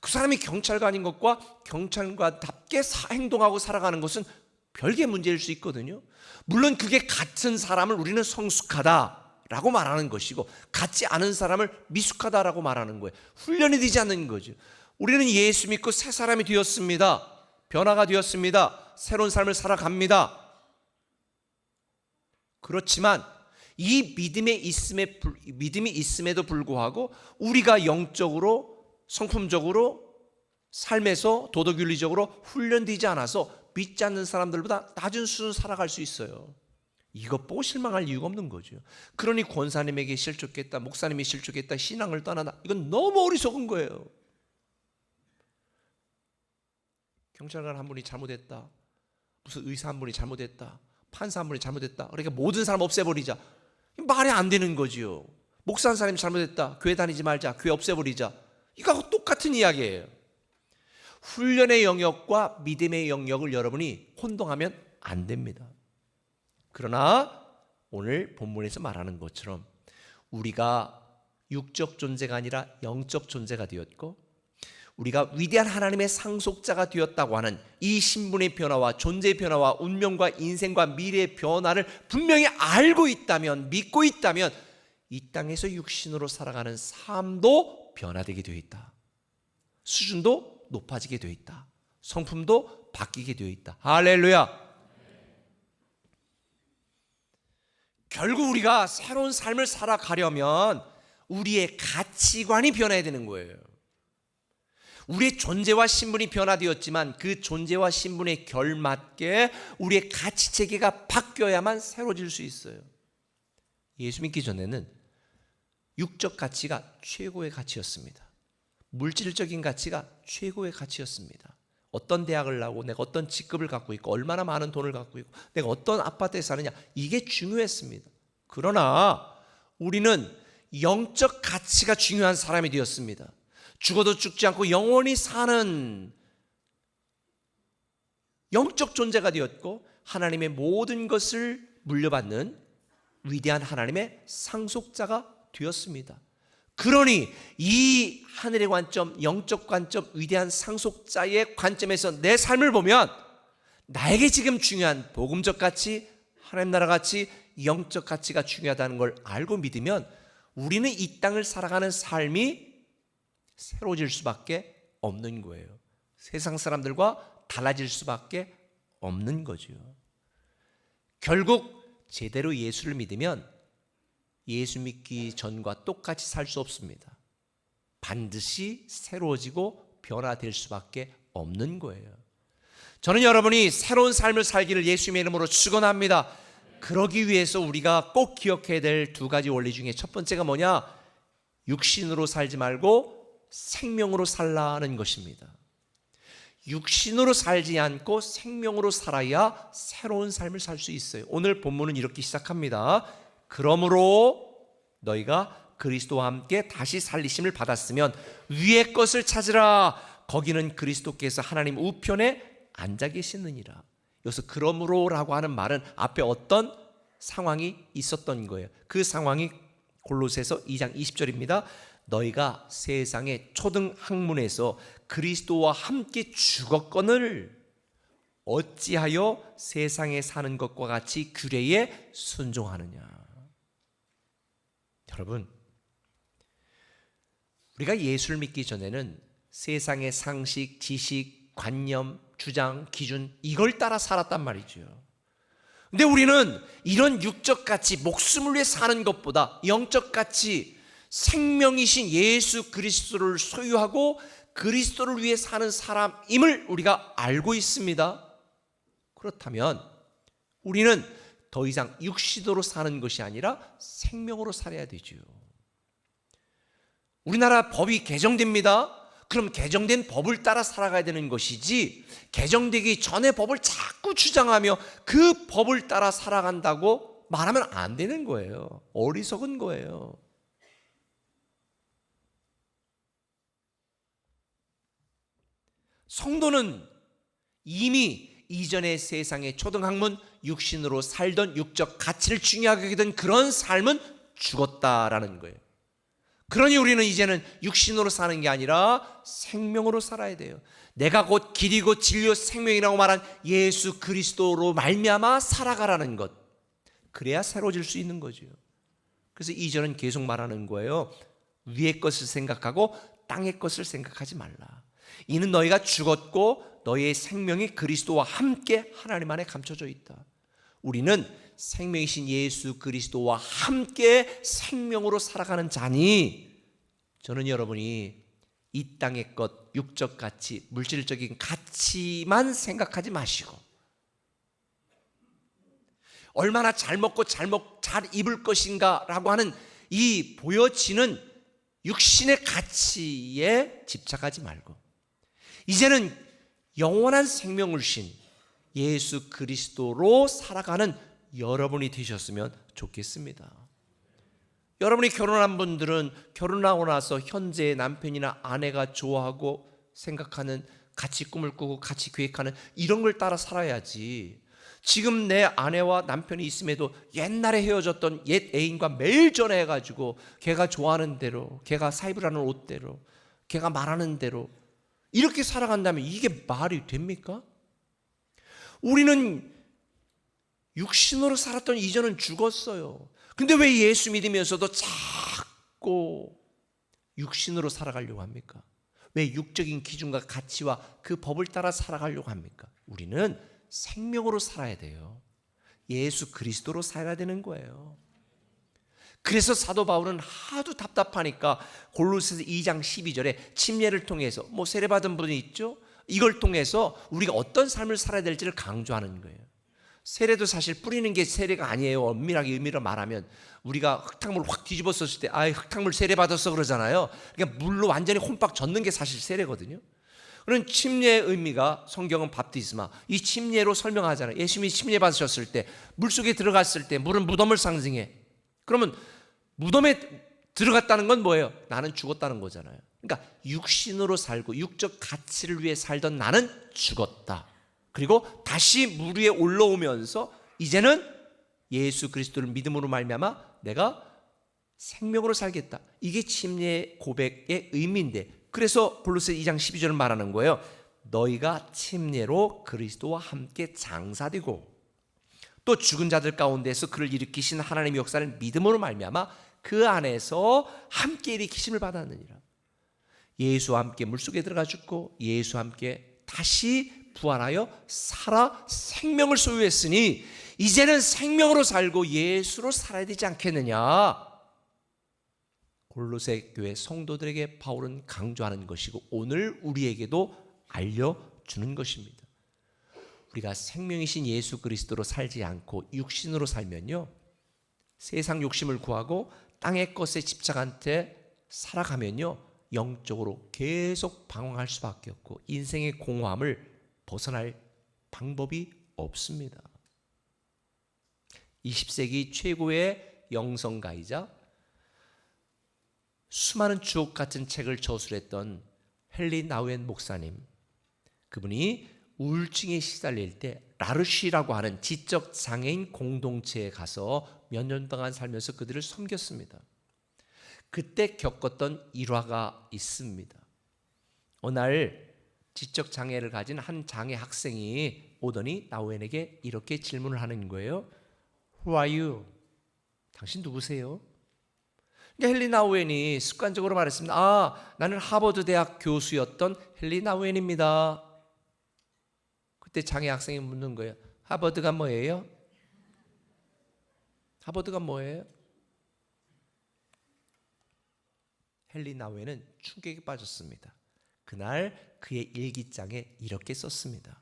그 사람이 경찰관인 것과 경찰관답게 행동하고 살아가는 것은 별개의 문제일 수 있거든요. 물론 그게 같은 사람을 우리는 성숙하다라고 말하는 것이고 같지 않은 사람을 미숙하다라고 말하는 거예요. 훈련이 되지 않는 거죠. 우리는 예수 믿고 새 사람이 되었습니다. 변화가 되었습니다. 새로운 삶을 살아갑니다. 그렇지만 이 믿음이 있음에도 불구하고 우리가 영적으로, 성품적으로, 삶에서 도덕윤리적으로 훈련되지 않아서 믿지 않는 사람들보다 낮은 수준 살아갈 수 있어요. 이것 보고 실망할 이유가 없는 거죠. 그러니 권사님에게 실족했다, 목사님이 실족했다, 신앙을 떠나다, 이건 너무 어리석은 거예요. 경찰관 한 분이 잘못했다, 무슨 의사 한 분이 잘못했다, 판사 한 분이 잘못했다, 그러니까 모든 사람 없애버리자, 말이 안 되는 거지요. 목사 한 사람이 잘못했다, 교회 다니지 말자, 교회 없애버리자, 이거하고 똑같은 이야기예요. 훈련의 영역과 믿음의 영역을 여러분이 혼동하면 안 됩니다. 그러나 오늘 본문에서 말하는 것처럼 우리가 육적 존재가 아니라 영적 존재가 되었고 우리가 위대한 하나님의 상속자가 되었다고 하는 이 신분의 변화와 존재의 변화와 운명과 인생과 미래의 변화를 분명히 알고 있다면, 믿고 있다면 이 땅에서 육신으로 살아가는 삶도 변화되게 되어 있다. 수준도 높아지게 되어 있다. 성품도 바뀌게 되어 있다. 할렐루야. 결국 우리가 새로운 삶을 살아가려면 우리의 가치관이 변해야 되는 거예요. 우리의 존재와 신분이 변화되었지만 그 존재와 신분에 결맞게 우리의 가치 체계가 바뀌어야만 새로워질 수 있어요. 예수 믿기 전에는 육적 가치가 최고의 가치였습니다. 물질적인 가치가 최고의 가치였습니다. 어떤 대학을 나오고 내가 어떤 직급을 갖고 있고 얼마나 많은 돈을 갖고 있고 내가 어떤 아파트에 사느냐, 이게 중요했습니다. 그러나 우리는 영적 가치가 중요한 사람이 되었습니다. 죽어도 죽지 않고 영원히 사는 영적 존재가 되었고 하나님의 모든 것을 물려받는 위대한 하나님의 상속자가 되었습니다. 그러니 이 하늘의 관점, 영적 관점, 위대한 상속자의 관점에서 내 삶을 보면 나에게 지금 중요한 복음적 가치, 하나님 나라 가치, 영적 가치가 중요하다는 걸 알고 믿으면 우리는 이 땅을 살아가는 삶이 새로워질 수밖에 없는 거예요. 세상 사람들과 달라질 수밖에 없는 거죠. 결국 제대로 예수를 믿으면 예수 믿기 전과 똑같이 살 수 없습니다. 반드시 새로워지고 변화될 수밖에 없는 거예요. 저는 여러분이 새로운 삶을 살기를 예수님의 이름으로 축원합니다. 그러기 위해서 우리가 꼭 기억해야 될 두 가지 원리 중에 첫 번째가 뭐냐? 육신으로 살지 말고 생명으로 살라는 것입니다. 육신으로 살지 않고 생명으로 살아야 새로운 삶을 살 수 있어요. 오늘 본문은 이렇게 시작합니다. 그러므로 너희가 그리스도와 함께 다시 살리심을 받았으면 위의 것을 찾으라. 거기는 그리스도께서 하나님 우편에 앉아 계시느니라. 여기서 그러므로라고 하는 말은 앞에 어떤 상황이 있었던 거예요. 그 상황이 골로새서 2장 20절입니다. 너희가 세상의 초등 학문에서 그리스도와 함께 죽었거늘 어찌하여 세상에 사는 것과 같이 규례에 순종하느냐. 여러분, 우리가 예수를 믿기 전에는 세상의 상식, 지식, 관념, 주장, 기준 이걸 따라 살았단 말이죠. 근데 우리는 이런 육적가치, 목숨을 위해 사는 것보다 영적가치, 생명이신 예수 그리스도를 소유하고 그리스도를 위해 사는 사람임을 우리가 알고 있습니다. 그렇다면 우리는 더 이상 육신으로 사는 것이 아니라 생명으로 살아야 되죠. 우리나라 법이 개정됩니다. 그럼 개정된 법을 따라 살아가야 되는 것이지, 개정되기 전에 법을 자꾸 주장하며 그 법을 따라 살아간다고 말하면 안 되는 거예요. 어리석은 거예요. 성도는 이미 이전의 세상의 초등학문, 육신으로 살던 육적 가치를 중요하게 여기던 그런 삶은 죽었다라는 거예요. 그러니 우리는 이제는 육신으로 사는 게 아니라 생명으로 살아야 돼요. 내가 곧 길이고 진리요 생명이라고 말한 예수 그리스도로 말미암아 살아가라는 것. 그래야 새로워질 수 있는 거죠. 그래서 2절은 계속 말하는 거예요. 위의 것을 생각하고 땅의 것을 생각하지 말라. 이는 너희가 죽었고 너희의 생명이 그리스도와 함께 하나님 안에 감춰져 있다. 우리는 생명이신 예수 그리스도와 함께 생명으로 살아가는 자니, 저는 여러분이 이 땅의 것, 육적 가치, 물질적인 가치만 생각하지 마시고 얼마나 잘 먹고 잘 입을 것인가 라고 하는 이 보여지는 육신의 가치에 집착하지 말고 이제는 영원한 생명을 신 예수 그리스도로 살아가는 여러분이 되셨으면 좋겠습니다. 여러분이 결혼한 분들은 결혼하고 나서 현재의 남편이나 아내가 좋아하고 생각하는, 같이 꿈을 꾸고 같이 계획하는 이런 걸 따라 살아야지, 지금 내 아내와 남편이 있음에도 옛날에 헤어졌던 옛 애인과 매일 전화해가지고 걔가 좋아하는 대로, 걔가 사입으라는 옷대로, 걔가 말하는 대로 이렇게 살아간다면 이게 말이 됩니까? 우리는 육신으로 살았던 이전은 죽었어요. 근데 왜 예수 믿으면서도 자꾸 육신으로 살아가려고 합니까? 왜 육적인 기준과 가치와 그 법을 따라 살아가려고 합니까? 우리는 생명으로 살아야 돼요. 예수 그리스도로 살아야 되는 거예요. 그래서 사도 바울은 하도 답답하니까 골로새서 2장 12절에 침례를 통해서, 세례받은 분이 있죠? 이걸 통해서 우리가 어떤 삶을 살아야 될지를 강조하는 거예요. 세례도 사실 뿌리는 게 세례가 아니에요. 엄밀하게 의미로 말하면 우리가 흙탕물 확 뒤집어 썼을 때 흙탕물 세례 받았어 그러잖아요. 그러니까 물로 완전히 혼박 젖는 게 사실 세례거든요. 그런 침례의 의미가, 성경은 밥티스마, 이 침례로 설명하잖아요. 예수님이 침례 받으셨을 때 물속에 들어갔을 때 물은 무덤을 상징해. 그러면 무덤에 들어갔다는 건 뭐예요? 나는 죽었다는 거잖아요. 그러니까 육신으로 살고 육적 가치를 위해 살던 나는 죽었다. 그리고 다시 물 위에 올라오면서 이제는 예수 그리스도를 믿음으로 말미암아 내가 생명으로 살겠다. 이게 침례 고백의 의미인데, 그래서 골로새 2장 12절을 말하는 거예요. 너희가 침례로 그리스도와 함께 장사되고 또 죽은 자들 가운데서 그를 일으키신 하나님의 역사를 믿음으로 말미암아 그 안에서 함께 일으키심을 받았느니라. 예수와 함께 물속에 들어가 죽고 예수와 함께 다시 부활하여 살아 생명을 소유했으니 이제는 생명으로 살고 예수로 살아야 되지 않겠느냐. 골로새 교회 성도들에게 바울은 강조하는 것이고 오늘 우리에게도 알려주는 것입니다. 우리가 생명이신 예수 그리스도로 살지 않고 육신으로 살면요, 세상 욕심을 구하고 땅의 것에 집착한 채 살아가면요, 영적으로 계속 방황할 수밖에 없고 인생의 공허함을 벗어날 방법이 없습니다. 20세기 최고의 영성가이자 수많은 주옥 같은 책을 저술했던 헨리 나우엔 목사님, 그분이 우울증에 시달릴 때 라르쉬라고 하는 지적 장애인 공동체에 가서 몇 년 동안 살면서 그들을 섬겼습니다. 그때 겪었던 일화가 있습니다. 어느 날 지적 장애를 가진 한 장애 학생이 오더니 나우엔에게 이렇게 질문을 하는 거예요. Who are you? 당신 누구세요? 헨리 나우엔이 습관적으로 말했습니다. 나는 하버드 대학 교수였던 헨리 나우엔입니다. 그때 장애 학생이 묻는 거예요. 하버드가 뭐예요? 하버드가 뭐예요? 헨리 나우엔은 충격에 빠졌습니다. 그날 그의 일기장에 이렇게 썼습니다.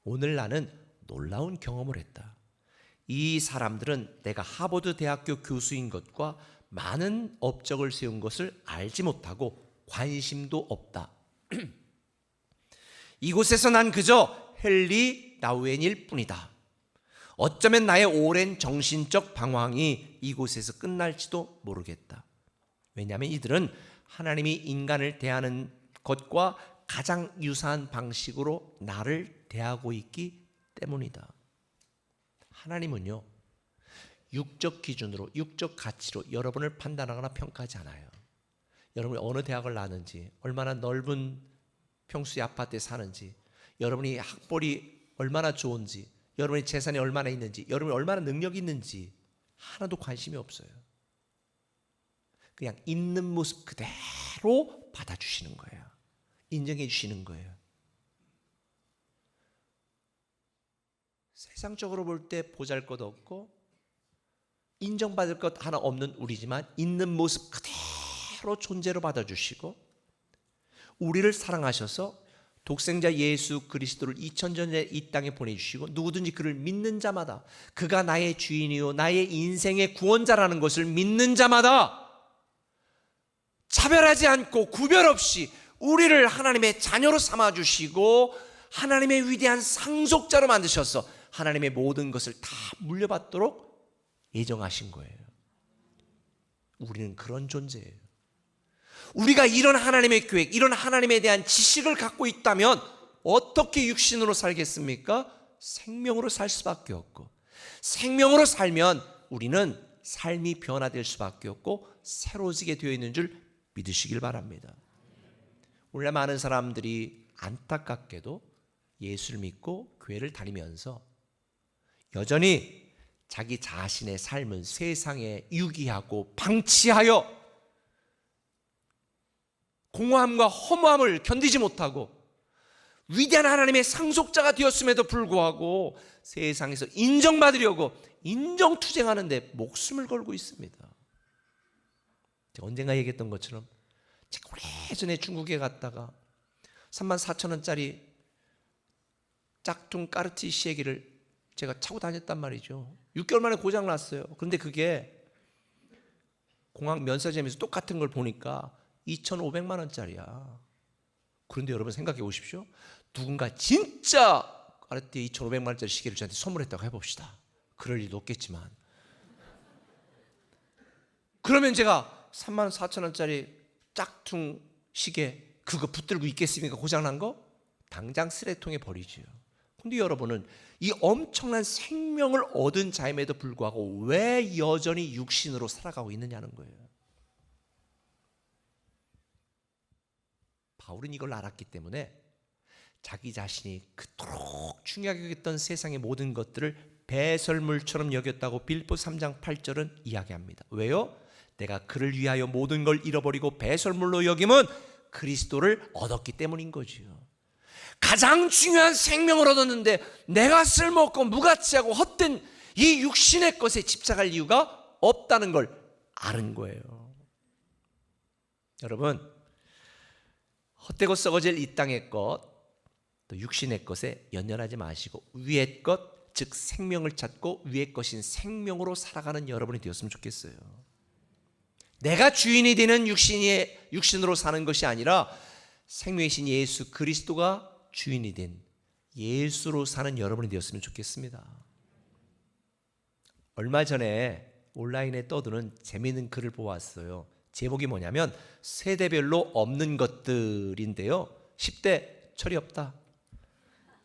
오늘 나는 놀라운 경험을 했다. 이 사람들은 내가 하버드 대학교 교수인 것과 많은 업적을 세운 것을 알지 못하고 관심도 없다. 이곳에서 난 그저 헨리 나우엔일 뿐이다. 어쩌면 나의 오랜 정신적 방황이 이곳에서 끝날지도 모르겠다. 왜냐하면 이들은 하나님이 인간을 대하는 것과 가장 유사한 방식으로 나를 대하고 있기 때문이다. 하나님은요, 육적 기준으로, 육적 가치로 여러분을 판단하거나 평가하지 않아요. 여러분이 어느 대학을 나왔는지, 얼마나 넓은 평수의 아파트에 사는지, 여러분이 학벌이 얼마나 좋은지, 여러분의 재산이 얼마나 있는지, 여러분이 얼마나 능력이 있는지 하나도 관심이 없어요. 그냥 있는 모습 그대로 받아주시는 거예요. 인정해 주시는 거예요. 세상적으로 볼 때 보잘것없고 인정받을 것 하나 없는 우리지만 있는 모습 그대로 존재로 받아주시고 우리를 사랑하셔서 독생자 예수 그리스도를 2000년 전에 이 땅에 보내주시고 누구든지 그를 믿는 자마다 그가 나의 주인이요 나의 인생의 구원자라는 것을 믿는 자마다 차별하지 않고 구별 없이 우리를 하나님의 자녀로 삼아주시고 하나님의 위대한 상속자로 만드셔서 하나님의 모든 것을 다 물려받도록 예정하신 거예요. 우리는 그런 존재예요. 우리가 이런 하나님의 계획, 이런 하나님에 대한 지식을 갖고 있다면 어떻게 육신으로 살겠습니까? 생명으로 살 수밖에 없고 생명으로 살면 우리는 삶이 변화될 수밖에 없고 새로워지게 되어 있는 줄 믿으시길 바랍니다. 원래 많은 사람들이 안타깝게도 예수를 믿고 교회를 다니면서 여전히 자기 자신의 삶은 세상에 유기하고 방치하여 공허함과 허무함을 견디지 못하고 위대한 하나님의 상속자가 되었음에도 불구하고 세상에서 인정받으려고 인정투쟁하는 데 목숨을 걸고 있습니다. 제가 언젠가 얘기했던 것처럼 제가 오래전에 중국에 갔다가 34,000원짜리 짝퉁 까르티 시계기를 제가 차고 다녔단 말이죠. 6개월 만에 고장 났어요. 그런데 그게 공항 면세점에서 똑같은 걸 보니까 2,500만 원짜리야. 그런데 여러분 생각해 보십시오. 누군가 진짜 까르띠에 2,500만 원짜리 시계를 저한테 선물했다고 해봅시다. 그럴 일도 없겠지만 그러면 제가 34,000원짜리 짝퉁 시계 그거 붙들고 있겠습니까? 고장난 거? 당장 쓰레통에 버리지요. 근데 여러분은 이 엄청난 생명을 얻은 자임에도 불구하고 왜 여전히 육신으로 살아가고 있느냐는 거예요. 바울은 이걸 알았기 때문에 자기 자신이 그토록 중요하게 여겼던 세상의 모든 것들을 배설물처럼 여겼다고 빌립보 3장 8절은 이야기합니다. 왜요? 내가 그를 위하여 모든 걸 잃어버리고 배설물로 여김은 그리스도를 얻었기 때문인 거지요. 가장 중요한 생명을 얻었는데 내가 쓸모없고 무가치하고 헛된 이 육신의 것에 집착할 이유가 없다는 걸 아는 거예요. 여러분, 헛되고 썩어질 이 땅의 것, 또 육신의 것에 연연하지 마시고 위의 것, 즉 생명을 찾고 위의 것인 생명으로 살아가는 여러분이 되었으면 좋겠어요. 내가 주인이 되는 육신으로 사는 것이 아니라 생명이신 예수 그리스도가 주인이 된 예수로 사는 여러분이 되었으면 좋겠습니다. 얼마 전에 온라인에 떠드는 재미있는 글을 보았어요. 제목이 뭐냐면 세대별로 없는 것들인데요. 10대 철이 없다,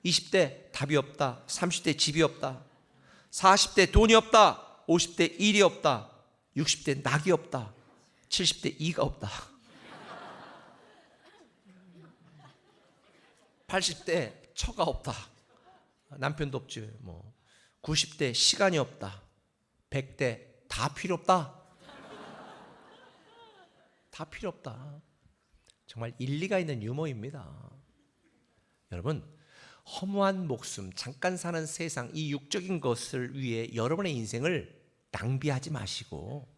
20대 답이 없다, 30대 집이 없다, 40대 돈이 없다, 50대 일이 없다, 60대 낙이 없다, 70대 이가 없다, 80대 처가 없다, 남편도 없지 뭐, 90대 시간이 없다, 100대 다 필요 없다. 다 필요 없다. 정말 일리가 있는 유머입니다. 여러분, 허무한 목숨, 잠깐 사는 세상, 이 육적인 것을 위해 여러분의 인생을 낭비하지 마시고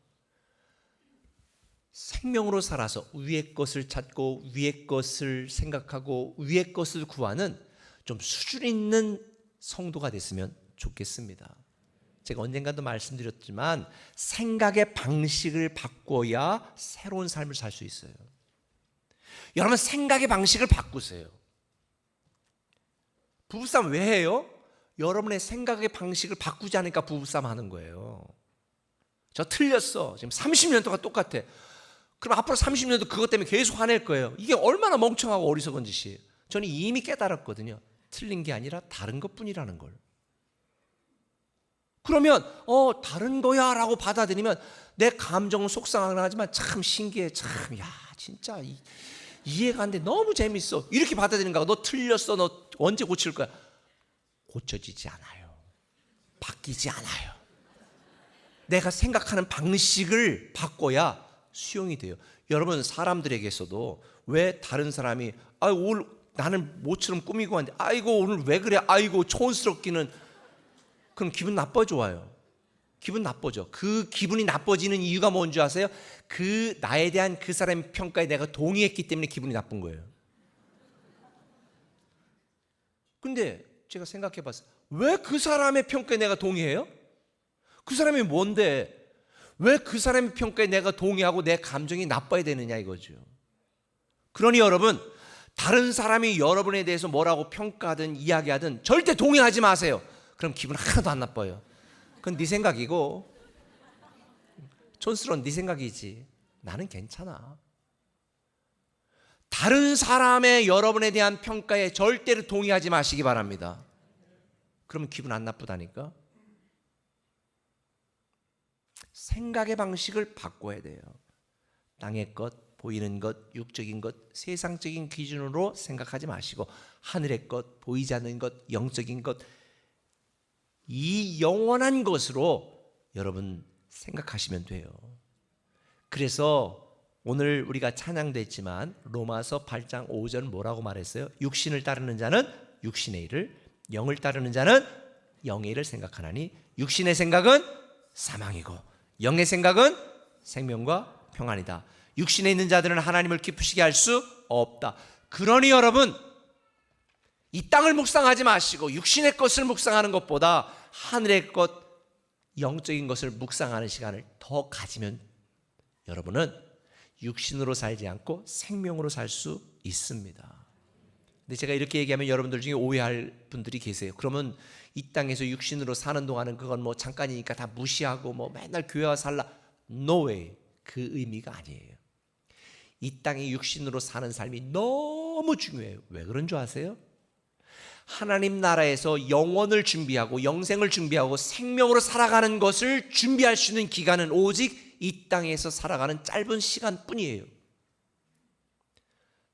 생명으로 살아서 위의 것을 찾고 위의 것을 생각하고 위의 것을 구하는 좀 수준 있는 성도가 됐으면 좋겠습니다. 제가 언젠가도 말씀드렸지만 생각의 방식을 바꿔야 새로운 삶을 살 수 있어요. 여러분, 생각의 방식을 바꾸세요. 부부싸움 왜 해요? 여러분의 생각의 방식을 바꾸지 않으니까 부부싸움 하는 거예요. 저 틀렸어. 지금 30년 동안 똑같아. 그럼 앞으로 30년도 그것 때문에 계속 화낼 거예요. 이게 얼마나 멍청하고 어리석은 짓이에요. 저는 이미 깨달았거든요. 틀린 게 아니라 다른 것뿐이라는 걸. 그러면 다른 거야 라고 받아들이면 내 감정은 속상하지만 참 신기해, 참 야 진짜 이해가 안 돼, 너무 재밌어 이렇게 받아들이는 거야. 너 틀렸어, 너 언제 고칠 거야? 고쳐지지 않아요. 바뀌지 않아요. 내가 생각하는 방식을 바꿔야 수용이 돼요. 여러분, 사람들에게서도 왜 다른 사람이 오늘 나는 모처럼 꾸미고 왔는데 아이고 오늘 왜 그래, 아이고 촌스럽기는, 그럼 기분 나빠져요. 기분 나빠져. 그 기분이 나빠지는 이유가 뭔지 아세요? 그 나에 대한 그 사람의 평가에 내가 동의했기 때문에 기분이 나쁜 거예요. 근데 제가 생각해 봤어요. 왜 그 사람의 평가에 내가 동의해요? 그 사람이 뭔데 왜 그 사람의 평가에 내가 동의하고 내 감정이 나빠야 되느냐 이거죠. 그러니 여러분, 다른 사람이 여러분에 대해서 뭐라고 평가하든 이야기하든 절대 동의하지 마세요. 그럼 기분 하나도 안 나빠요. 그건 네 생각이고 촌스러운 네 생각이지. 나는 괜찮아. 다른 사람의 여러분에 대한 평가에 절대로 동의하지 마시기 바랍니다. 그러면 기분 안 나쁘다니까. 생각의 방식을 바꿔야 돼요. 땅의 것, 보이는 것, 육적인 것, 세상적인 기준으로 생각하지 마시고 하늘의 것, 보이지 않는 것, 영적인 것, 이 영원한 것으로 여러분 생각하시면 돼요. 그래서 오늘 우리가 찬양도 했지만 로마서 8장 5절 뭐라고 말했어요? 육신을 따르는 자는 육신의 일을, 영을 따르는 자는 영의 일을 생각하나니 육신의 생각은 사망이고 영의 생각은 생명과 평안이다. 육신에 있는 자들은 하나님을 기쁘시게 할 수 없다. 그러니 여러분, 이 땅을 묵상하지 마시고 육신의 것을 묵상하는 것보다 하늘의 것, 영적인 것을 묵상하는 시간을 더 가지면 여러분은 육신으로 살지 않고 생명으로 살 수 있습니다. 근데 제가 이렇게 얘기하면 여러분들 중에 오해할 분들이 계세요. 그러면 이 땅에서 육신으로 사는 동안은 그건 뭐 잠깐이니까 다 무시하고 뭐 맨날 교회 와서 살라. No way. 그 의미가 아니에요. 이 땅에 육신으로 사는 삶이 너무 중요해요. 왜 그런 줄 아세요? 하나님 나라에서 영원을 준비하고 영생을 준비하고 생명으로 살아가는 것을 준비할 수 있는 기간은 오직 이 땅에서 살아가는 짧은 시간뿐이에요.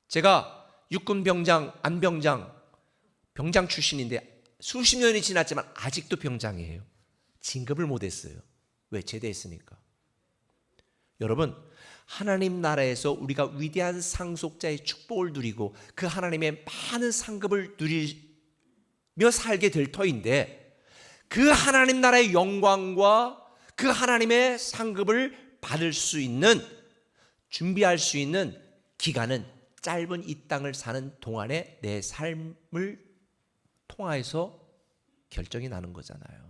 제가 육군 병장, 안병장, 병장 출신인데 수십 년이 지났지만 아직도 병장이에요. 진급을 못했어요. 왜? 제대했으니까. 여러분, 하나님 나라에서 우리가 위대한 상속자의 축복을 누리고 그 하나님의 많은 상급을 누리며 살게 될 터인데, 그 하나님 나라의 영광과 그 하나님의 상급을 받을 수 있는, 준비할 수 있는 기간은 짧은 이 땅을 사는 동안에 내 삶을 통하여서 결정이 나는 거잖아요.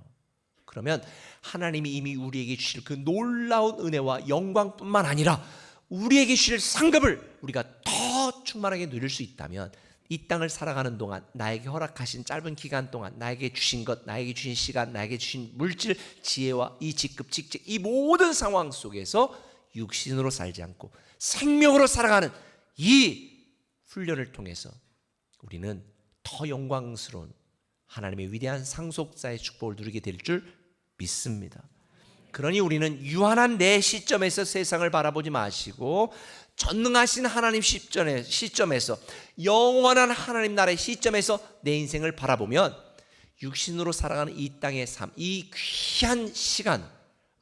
그러면 하나님이 이미 우리에게 주실 그 놀라운 은혜와 영광뿐만 아니라 우리에게 주실 상급을 우리가 더 충만하게 누릴 수 있다면, 이 땅을 살아가는 동안 나에게 허락하신 짧은 기간 동안 나에게 주신 것, 나에게 주신 시간, 나에게 주신 물질, 지혜와 이 직급, 직책, 이 모든 상황 속에서 육신으로 살지 않고 생명으로 살아가는 이 훈련을 통해서 우리는 더 영광스러운 하나님의 위대한 상속자의 축복을 누리게 될 줄 믿습니다. 그러니 우리는 유한한 내 시점에서 세상을 바라보지 마시고 전능하신 하나님 시점에서, 영원한 하나님 나라의 시점에서 내 인생을 바라보면 육신으로 살아가는 이 땅의 삶, 이 귀한 시간,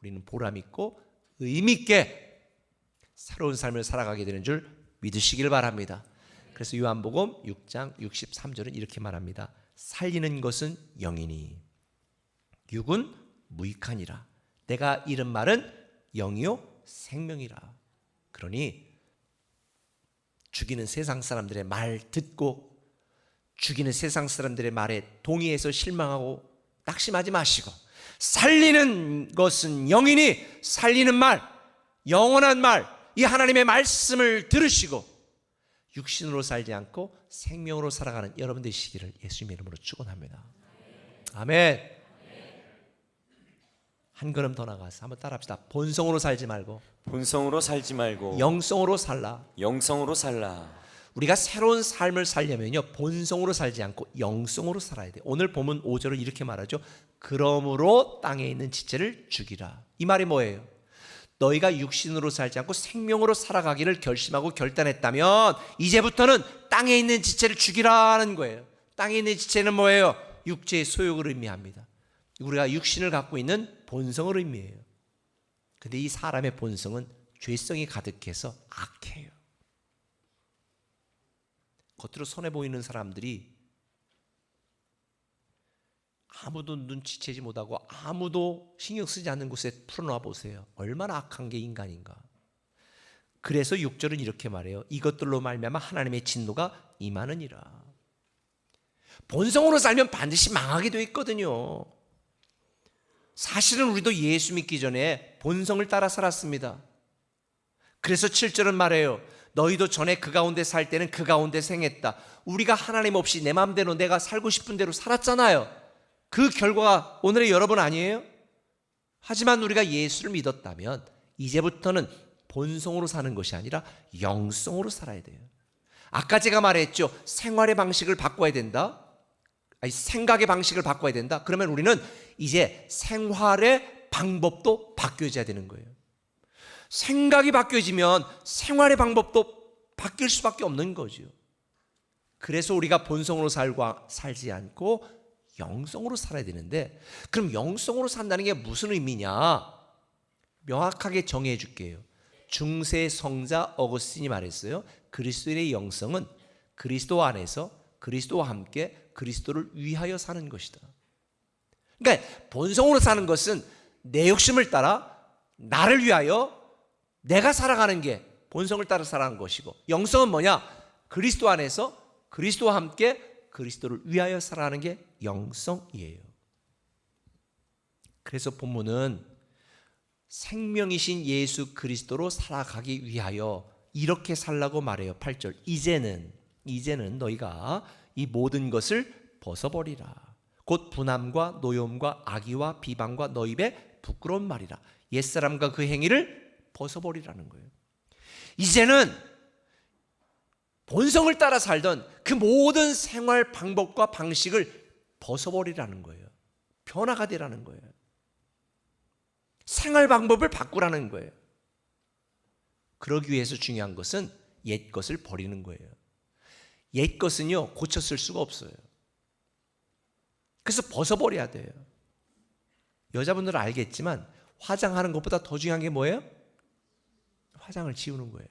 우리는 보람 있고 의미 있게 새로운 삶을 살아가게 되는 줄 믿으시길 바랍니다. 그래서 요한복음 6장 63절은 이렇게 말합니다. 살리는 것은 영이니 육은 무익하니라. 내가 이른 말은 영이요 생명이라. 그러니 죽이는 세상 사람들의 말 듣고 죽이는 세상 사람들의 말에 동의해서 실망하고 낙심하지 마시고, 살리는 것은 영이니 살리는 말, 영원한 말, 이 하나님의 말씀을 들으시고 육신으로 살지 않고 생명으로 살아가는 여러분 되시기를 예수님의 이름으로 축원합니다. 아멘. 한 걸음 더 나가서 한번 따라합시다. 본성으로 살지 말고 본성으로 살지 말고 영성으로 살라. 영성으로 살라. 우리가 새로운 삶을 살려면요, 본성으로 살지 않고 영성으로 살아야 돼요. 오늘 본문 5절은 이렇게 말하죠. 그러므로 땅에 있는 지체를 죽이라. 이 말이 뭐예요? 너희가 육신으로 살지 않고 생명으로 살아가기를 결심하고 결단했다면 이제부터는 땅에 있는 지체를 죽이라는 거예요. 땅에 있는 지체는 뭐예요? 육체의 소욕을 의미합니다. 우리가 육신을 갖고 있는 본성을 의미해요. 근데 이 사람의 본성은 죄성이 가득해서 악해요. 겉으로 선해 보이는 사람들이 아무도 눈치채지 못하고 아무도 신경 쓰지 않는 곳에 풀어놔 보세요. 얼마나 악한 게 인간인가. 그래서 6절은 이렇게 말해요. 이것들로 말미암아 하나님의 진노가 임하느니라. 본성으로 살면 반드시 망하게 돼 있거든요. 사실은 우리도 예수 믿기 전에 본성을 따라 살았습니다. 그래서 7절은 말해요. 너희도 전에 그 가운데 살 때는 그 가운데 생했다. 우리가 하나님 없이 내 마음대로 내가 살고 싶은 대로 살았잖아요. 그 결과가 오늘의 여러분 아니에요? 하지만 우리가 예수를 믿었다면 이제부터는 본성으로 사는 것이 아니라 영성으로 살아야 돼요. 아까 제가 말했죠. 생활의 방식을 바꿔야 된다. 아니, 생각의 방식을 바꿔야 된다. 그러면 우리는 이제 생활의 방법도 바뀌어져야 되는 거예요. 생각이 바뀌어지면 생활의 방법도 바뀔 수밖에 없는 거죠. 그래서 우리가 본성으로 살지 않고 영성으로 살아야 되는데, 그럼 영성으로 산다는 게 무슨 의미냐? 명확하게 정의해 줄게요. 중세 성자 어거스틴이 말했어요. 그리스도인의 영성은 그리스도 안에서 그리스도와 함께 그리스도를 위하여 사는 것이다. 그러니까 본성으로 사는 것은 내 욕심을 따라 나를 위하여 내가 살아가는 게 본성을 따라 살아가는 것이고, 영성은 뭐냐? 그리스도 안에서 그리스도와 함께 그리스도를 위하여 살아가는 게 영성이에요. 그래서 본문은 생명이신 예수 그리스도로 살아가기 위하여 이렇게 살라고 말해요. 8절. 이제는 너희가 이 모든 것을 벗어버리라. 곧 분함과 노염과 악의와 비방과 너 입에 부끄러운 말이라. 옛사람과 그 행위를 벗어버리라는 거예요. 이제는 본성을 따라 살던 그 모든 생활 방법과 방식을 벗어버리라는 거예요. 변화가 되라는 거예요. 생활 방법을 바꾸라는 거예요. 그러기 위해서 중요한 것은 옛 것을 버리는 거예요. 옛 것은요, 고쳐 쓸 수가 없어요. 그래서 벗어버려야 돼요. 여자분들은 알겠지만 화장하는 것보다 더 중요한 게 뭐예요? 화장을 지우는 거예요.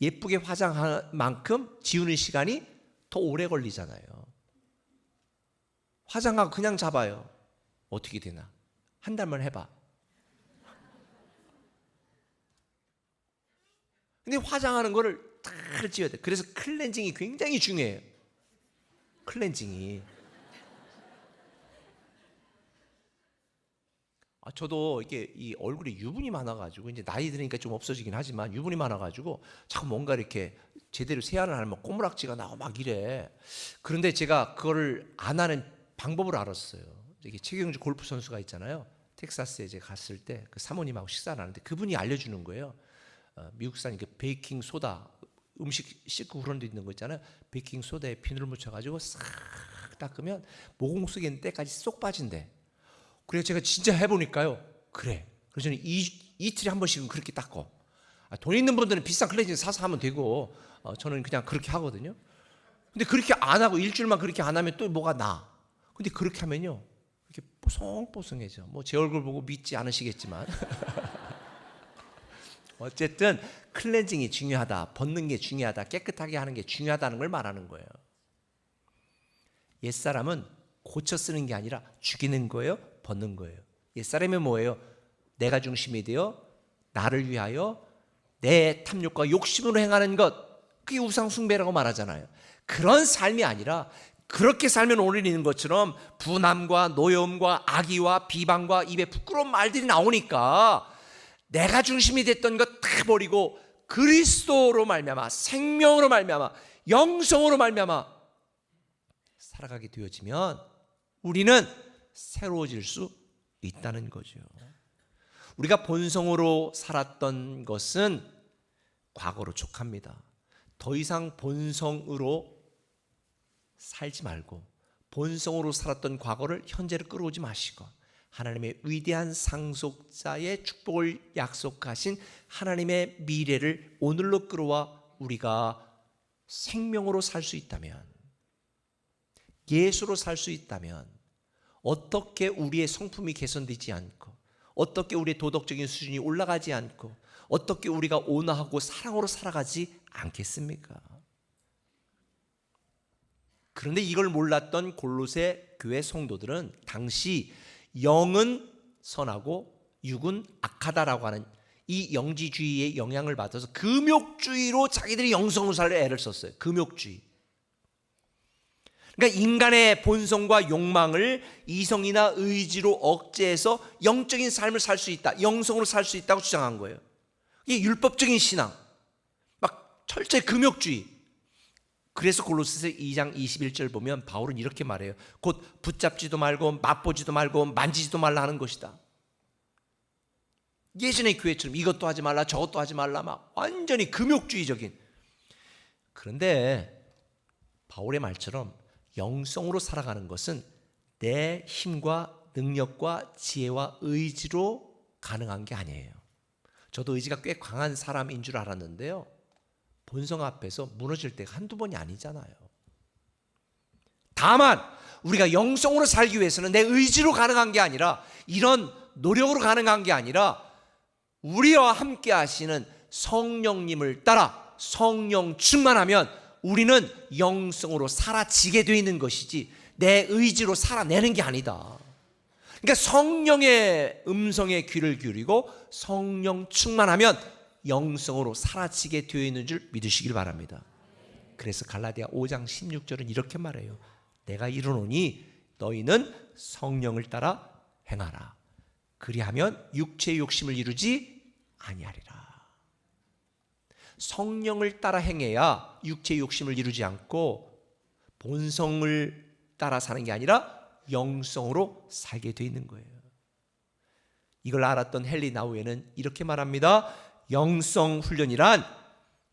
예쁘게 화장한 만큼 지우는 시간이 더 오래 걸리잖아요. 화장하고 그냥 잡아요. 어떻게 되나? 한 달만 해봐. 근데 화장하는 거를 다 지워야 돼. 그래서 클렌징이 굉장히 중요해요. 클렌징이. 저도 이게 이 얼굴에 유분이 많아가지고 이제 나이 드니까 좀 없어지긴 하지만 유분이 많아가지고 자꾸 뭔가 이렇게 제대로 세안을 하면 꼬무락지가 나고 막 이래. 그런데 제가 그거를 안 하는 방법을 알았어요. 이게 최경주 골프 선수가 있잖아요. 텍사스에 제가 갔을 때 그 사모님하고 식사를 하는데 그분이 알려주는 거예요. 미국산 그 베이킹 소다 음식 씻고 그런 데 있는 거 있잖아요. 베이킹 소다에 비누를 묻혀가지고 싹 닦으면 모공 속에 있는 때까지 쏙 빠진대. 그래서 제가 진짜 해보니까요. 그래. 그래서 저는 이틀에 한 번씩은 그렇게 닦고. 돈 있는 분들은 비싼 클렌징 사서 하면 되고 저는 그냥 그렇게 하거든요. 근데 그렇게 안 하고 일주일만 그렇게 안 하면 또 뭐가 나. 근데 그렇게 하면요. 이렇게 뽀송뽀송해져. 뭐 제 얼굴 보고 믿지 않으시겠지만. 어쨌든 클렌징이 중요하다. 벗는 게 중요하다. 깨끗하게 하는 게 중요하다는 걸 말하는 거예요. 옛사람은 고쳐 쓰는 게 아니라 죽이는 거예요. 벗는 거예요. 옛사람이 뭐예요? 내가 중심이 되어 나를 위하여 내 탐욕과 욕심으로 행하는 것. 그게 우상숭배라고 말하잖아요. 그런 삶이 아니라 그렇게 살면 오르는 것처럼 분함과 노여움과 악의와 비방과 입에 부끄러운 말들이 나오니까 내가 중심이 됐던 것 다 버리고 그리스도로 말미암아 생명으로 말미암아 영성으로 말미암아 살아가게 되어지면 우리는 새로워질 수 있다는 거죠. 우리가 본성으로 살았던 것은 과거로 족합니다. 더 이상 본성으로 살지 말고 본성으로 살았던 과거를 현재로 끌어오지 마시고 하나님의 위대한 상속자의 축복을 약속하신 하나님의 미래를 오늘로 끌어와 우리가 생명으로 살 수 있다면, 예수로 살 수 있다면 어떻게 우리의 성품이 개선되지 않고 어떻게 우리의 도덕적인 수준이 올라가지 않고 어떻게 우리가 온화하고 사랑으로 살아가지 않겠습니까? 그런데 이걸 몰랐던 골로새 교회 성도들은 당시 영은 선하고 육은 악하다라고 하는 이 영지주의의 영향을 받아서 금욕주의로 자기들이 영성으로 살 애를 썼어요. 금욕주의. 그러니까 인간의 본성과 욕망을 이성이나 의지로 억제해서 영적인 삶을 살 수 있다, 영성으로 살 수 있다고 주장한 거예요. 이게 율법적인 신앙, 막 철저히 금욕주의. 그래서 골로새서 2장 21절 보면 바울은 이렇게 말해요. 곧 붙잡지도 말고 맛보지도 말고 만지지도 말라 하는 것이다. 예전의 교회처럼 이것도 하지 말라 저것도 하지 말라 막 완전히 금욕주의적인. 그런데 바울의 말처럼 영성으로 살아가는 것은 내 힘과 능력과 지혜와 의지로 가능한 게 아니에요. 저도 의지가 꽤 강한 사람인 줄 알았는데요. 본성 앞에서 무너질 때가 한두 번이 아니잖아요. 다만 우리가 영성으로 살기 위해서는 내 의지로 가능한 게 아니라 이런 노력으로 가능한 게 아니라 우리와 함께 하시는 성령님을 따라 성령 충만하면 우리는 영성으로 살아지게 되어 있는 것이지 내 의지로 살아내는 게 아니다. 그러니까 성령의 음성에 귀를 기울이고 성령 충만하면 영성으로 살아지게 되어 있는 줄 믿으시길 바랍니다. 그래서 갈라디아 5장 16절은 이렇게 말해요. 내가 이르노니 너희는 성령을 따라 행하라. 그리하면 육체의 욕심을 이루지 아니하리라. 성령을 따라 행해야 육체의 욕심을 이루지 않고 본성을 따라 사는 게 아니라 영성으로 살게 되어 있는 거예요. 이걸 알았던 헨리 나우에는 이렇게 말합니다. 영성 훈련이란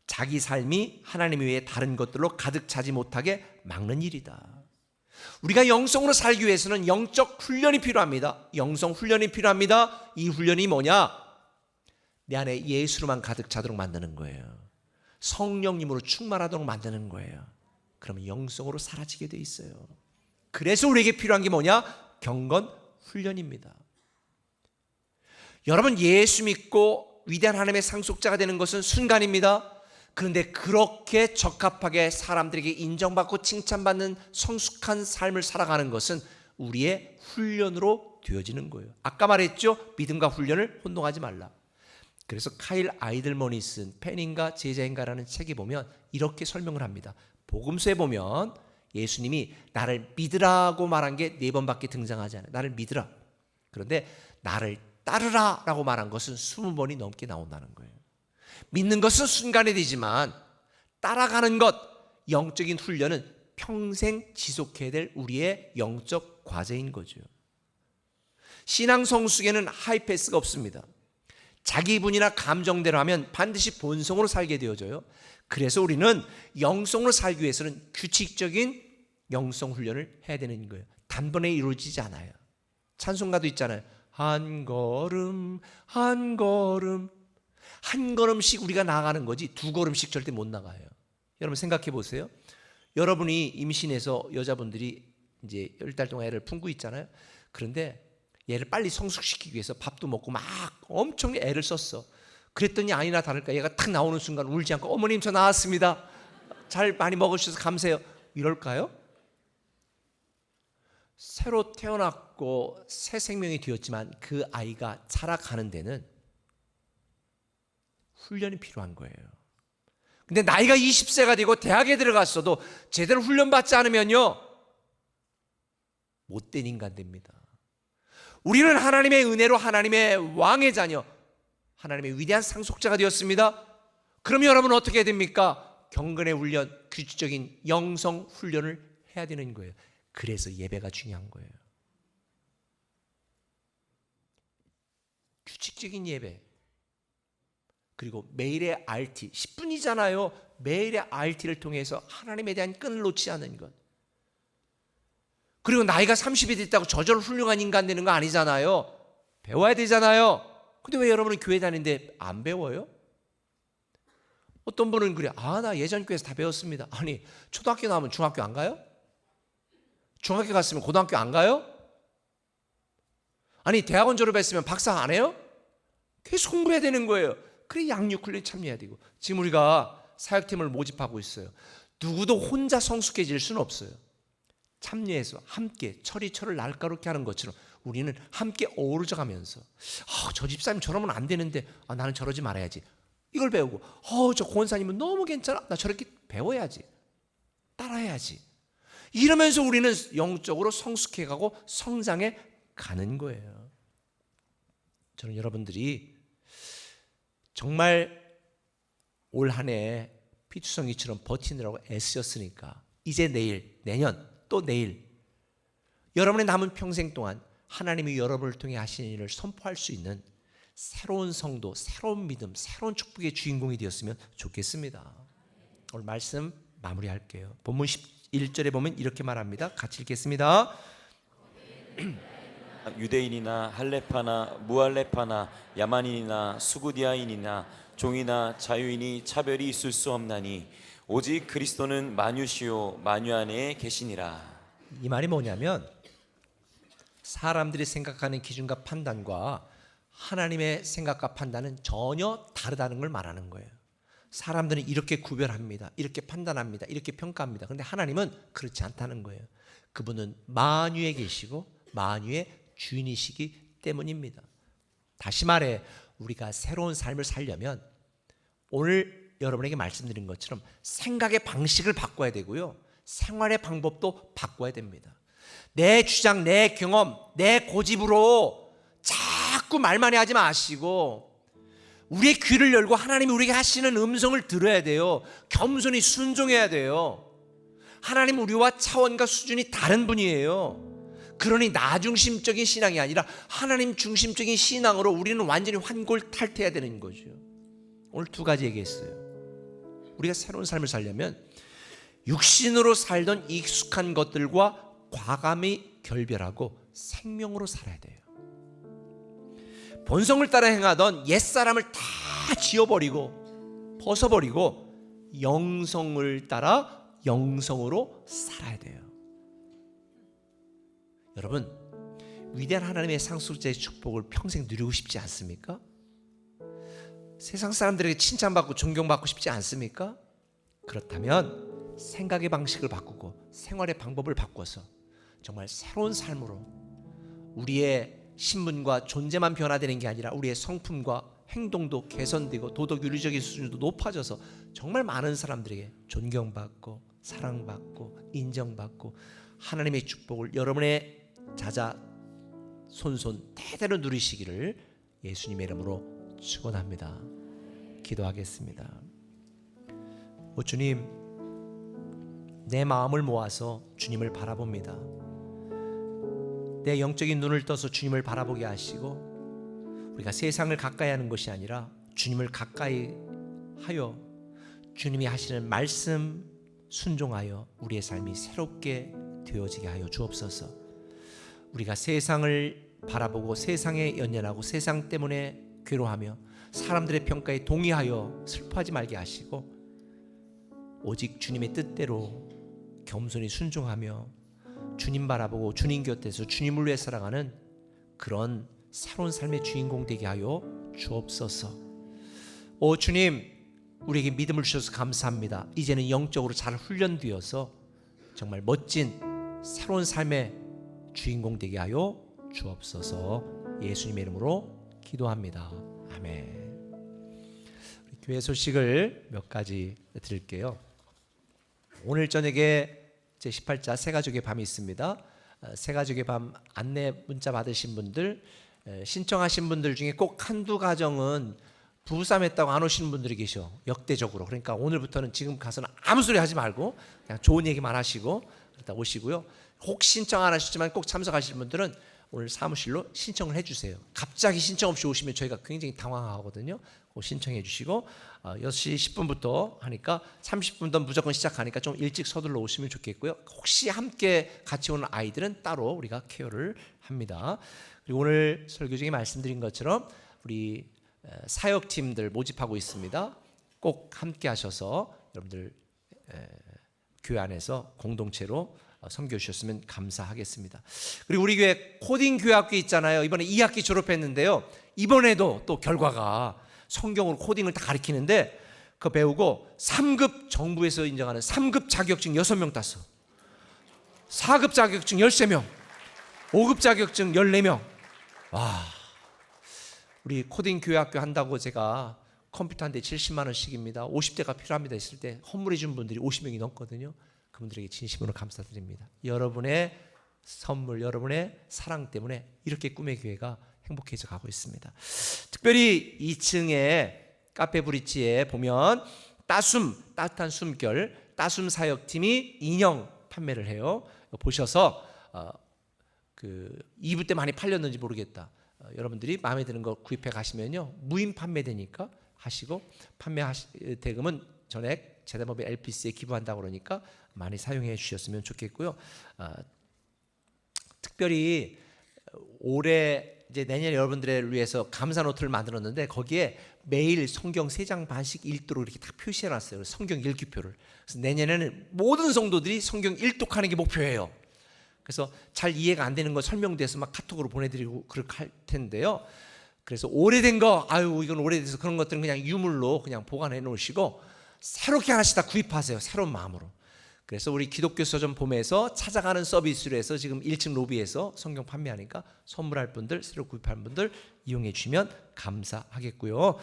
자기 삶이 하나님 외에 다른 것들로 가득 차지 못하게 막는 일이다. 우리가 영성으로 살기 위해서는 영적 훈련이 필요합니다. 영성 훈련이 필요합니다. 이 훈련이 뭐냐? 내 안에 예수로만 가득 차도록 만드는 거예요. 성령님으로 충만하도록 만드는 거예요. 그러면 영성으로 사라지게 돼 있어요. 그래서 우리에게 필요한 게 뭐냐? 경건 훈련입니다. 여러분 예수 믿고 위대한 하나님의 상속자가 되는 것은 순간입니다. 그런데 그렇게 적합하게 사람들에게 인정받고 칭찬받는 성숙한 삶을 살아가는 것은 우리의 훈련으로 되어지는 거예요. 아까 말했죠? 믿음과 훈련을 혼동하지 말라. 그래서 카일 아이들먼이 쓴 팬인가 제자인가라는 책에 보면 이렇게 설명을 합니다. 복음서에 보면 예수님이 나를 믿으라고 말한 게 4번밖에 등장하지 않아요. 나를 믿으라. 그런데 나를 따르라 라고 말한 것은 20번이 넘게 나온다는 거예요. 믿는 것은 순간이 되지만 따라가는 것, 영적인 훈련은 평생 지속해야 될 우리의 영적 과제인 거죠. 신앙 성숙에는 하이패스가 없습니다. 자기 분이나 감정대로 하면 반드시 본성으로 살게 되어져요. 그래서 우리는 영성으로 살기 위해서는 규칙적인 영성 훈련을 해야 되는 거예요. 단번에 이루어지지 않아요. 찬송가도 있잖아요. 한 걸음 한 걸음, 한 걸음씩 우리가 나아가는 거지 2걸음씩 절대 못 나가요. 여러분 생각해 보세요. 여러분이 임신해서 여자분들이 이제 10달 동안 애를 품고 있잖아요. 그런데 얘를 빨리 성숙시키기 위해서 밥도 먹고 막 엄청 애를 썼어. 그랬더니 아니나 다를까 얘가 탁 나오는 순간 울지 않고 어머님 저 나왔습니다. 잘 많이 먹어주셔서 감사해요. 이럴까요? 새로 태어났고 새 생명이 되었지만 그 아이가 자라가는 데는 훈련이 필요한 거예요. 근데 나이가 20세가 되고 대학에 들어갔어도 제대로 훈련받지 않으면요 못된 인간 됩니다. 우리는 하나님의 은혜로 하나님의 왕의 자녀, 하나님의 위대한 상속자가 되었습니다. 그러면 여러분 어떻게 됩니까? 경건의 훈련, 규칙적인 영성 훈련을 해야 되는 거예요. 그래서 예배가 중요한 거예요. 규칙적인 예배, 그리고 매일의 RT, 10분이잖아요. 매일의 RT를 통해서 하나님에 대한 끈을 놓지 않는 것. 그리고 나이가 30이 됐다고 저절로 훌륭한 인간 되는 거 아니잖아요. 배워야 되잖아요. 근데 왜 여러분은 교회 다니는데 안 배워요? 어떤 분은 그래, 나 예전 교회에서 다 배웠습니다. 아니, 초등학교 나오면 중학교 안 가요? 중학교 갔으면 고등학교 안 가요? 아니, 대학원 졸업했으면 박사 안 해요? 계속 공부해야 되는 거예요. 그래 양육 훈련 참여해야 되고. 지금 우리가 사역팀을 모집하고 있어요. 누구도 혼자 성숙해질 수는 없어요. 참여해서 함께 철이 철을 날카롭게 하는 것처럼 우리는 함께 어우러져 가면서 저 집사님 저러면 안 되는데 나는 저러지 말아야지. 이걸 배우고 저 권사님은 너무 괜찮아. 나 저렇게 배워야지. 따라해야지. 이러면서 우리는 영적으로 성숙해가고 성장해 가는 거예요. 저는 여러분들이 정말 올 한 해 피투성이처럼 버티느라고 애쓰셨으니까 이제 내일, 내년, 또 내일 여러분의 남은 평생 동안 하나님이 여러분을 통해 하시는 일을 선포할 수 있는 새로운 성도, 새로운 믿음, 새로운 축복의 주인공이 되었으면 좋겠습니다. 오늘 말씀 마무리할게요. 본문 11절에 보면 이렇게 말합니다. 같이 읽겠습니다. 유대인이나 할레파나 무할레파나 야만인이나 수구디아인이나 종이나 자유인이 차별이 있을 수 없나니 오직 그리스도는 만유시요 만유 안에 계시니라. 이 말이 뭐냐면 사람들이 생각하는 기준과 판단과 하나님의 생각과 판단은 전혀 다르다는 걸 말하는 거예요. 사람들은 이렇게 구별합니다. 이렇게 판단합니다. 이렇게 평가합니다. 그런데 하나님은 그렇지 않다는 거예요. 그분은 만유에 계시고 만유의 주인이시기 때문입니다. 다시 말해 우리가 새로운 삶을 살려면 오늘 여러분에게 말씀드린 것처럼 생각의 방식을 바꿔야 되고요. 생활의 방법도 바꿔야 됩니다. 내 주장, 내 경험, 내 고집으로 자꾸 말만 하지 마시고 우리의 귀를 열고 하나님이 우리에게 하시는 음성을 들어야 돼요. 겸손히 순종해야 돼요. 하나님 우리와 차원과 수준이 다른 분이에요. 그러니 나 중심적인 신앙이 아니라 하나님 중심적인 신앙으로 우리는 완전히 환골탈태해야 되는 거죠. 오늘 2가지 얘기했어요. 우리가 새로운 삶을 살려면 육신으로 살던 익숙한 것들과 과감히 결별하고 생명으로 살아야 돼요. 본성을 따라 행하던 옛사람을 다 지워버리고 벗어버리고 영성을 따라 영성으로 살아야 돼요. 여러분, 위대한 하나님의 상속자의 축복을 평생 누리고 싶지 않습니까? 세상 사람들에게 칭찬받고 존경받고 싶지 않습니까? 그렇다면 생각의 방식을 바꾸고 생활의 방법을 바꿔서 정말 새로운 삶으로 우리의 신분과 존재만 변화되는 게 아니라 우리의 성품과 행동도 개선되고 도덕 윤리적인 수준도 높아져서 정말 많은 사람들에게 존경받고 사랑받고 인정받고 하나님의 축복을 여러분의 자자손손 대대로 누리시기를 예수님의 이름으로 축원합니다. 기도하겠습니다. 오 주님, 내 마음을 모아서 주님을 바라봅니다. 내 영적인 눈을 떠서 주님을 바라보게 하시고 우리가 세상을 가까이 하는 것이 아니라 주님을 가까이 하여 주님이 하시는 말씀 순종하여 우리의 삶이 새롭게 되어지게 하여 주옵소서. 우리가 세상을 바라보고 세상에 연연하고 세상 때문에 괴로워하며 사람들의 평가에 동의하여 슬퍼하지 말게 하시고 오직 주님의 뜻대로 겸손히 순종하며 주님 바라보고 주님 곁에서 주님을 위해 살아가는 그런 새로운 삶의 주인공 되게 하여 주옵소서. 오 주님, 우리에게 믿음을 주셔서 감사합니다. 이제는 영적으로 잘 훈련되어서 정말 멋진 새로운 삶의 주인공 되게 하여 주옵소서. 예수님의 이름으로 기도합니다. 아멘. 교회 소식을 몇 가지 드릴게요. 오늘 저녁에 제18자 새가족의 밤이 있습니다. 새가족의 밤 안내 문자 받으신 분들, 신청하신 분들 중에 꼭 한두 가정은 부부싸움했다고 안 오시는 분들이 계셔. 역대적으로. 그러니까 오늘부터는 지금 가서는 아무 소리 하지 말고 그냥 좋은 얘기만 하시고 그러다 오시고요. 혹 신청 안 하셨지만 꼭 참석하실 분들은 오늘 사무실로 신청을 해주세요. 갑자기 신청 없이 오시면 저희가 굉장히 당황하거든요. 꼭 신청해 주시고 6시 10분부터 하니까 30분 더 무조건 시작하니까 좀 일찍 서둘러 오시면 좋겠고요. 혹시 함께 같이 오는 아이들은 따로 우리가 케어를 합니다. 그리고 오늘 설교 중에 말씀드린 것처럼 우리 사역팀들 모집하고 있습니다. 꼭 함께 하셔서 여러분들 교회 안에서 공동체로 섬겨 주셨으면 감사하겠습니다. 그리고 우리 교회 코딩 교회학교 있잖아요. 이번에 2학기 졸업했는데요. 이번에도 또 결과가 성경으로 코딩을 다 가르치는데 그거 배우고 3급 정부에서 인정하는 3급 자격증 6명 땄어. 4급 자격증 13명, 5급 자격증 14명. 와, 우리 코딩 교회학교 한다고 제가 컴퓨터 한 대 70만 원씩입니다. 50대가 필요합니다 했을 때 헌물해 준 분들이 50명이 넘거든요. 그분들에게 진심으로 감사드립니다. 여러분의 선물, 여러분의 사랑 때문에 이렇게 꿈의 교회가 행복해져 가고 있습니다. 특별히 2층에 카페 브릿지에 보면 따뜻한 숨결 따숨 사역팀이 인형 판매를 해요. 보셔서 그 2부 때 많이 팔렸는지 모르겠다. 여러분들이 마음에 드는 거 구입해 가시면요 무인 판매되니까 하시고 판매 대금은 전액 재단법인 LPC에 기부한다고 그러니까 많이 사용해 주셨으면 좋겠고요. 특별히 올해 이제 내년 여러분들을 위해서 감사 노트를 만들었는데 거기에 매일 성경 3장 반씩 읽도록 이렇게 다 표시해 놨어요. 성경 읽기표를. 그래서 내년에는 모든 성도들이 성경 일독하는 게 목표예요. 그래서 잘 이해가 안 되는 거 설명돼서 막 카톡으로 보내드리고 그렇게 할 텐데요. 그래서 오래된 거, 이건 오래돼서 그런 것들은 그냥 유물로 그냥 보관해 놓으시고 새롭게 하나씩 다 구입하세요. 새로운 마음으로. 그래서 우리 기독교 서점 봄에서 찾아가는 서비스로 해서 지금 1층 로비에서 성경 판매하니까 선물할 분들, 새로 구입할 분들 이용해 주시면 감사하겠고요.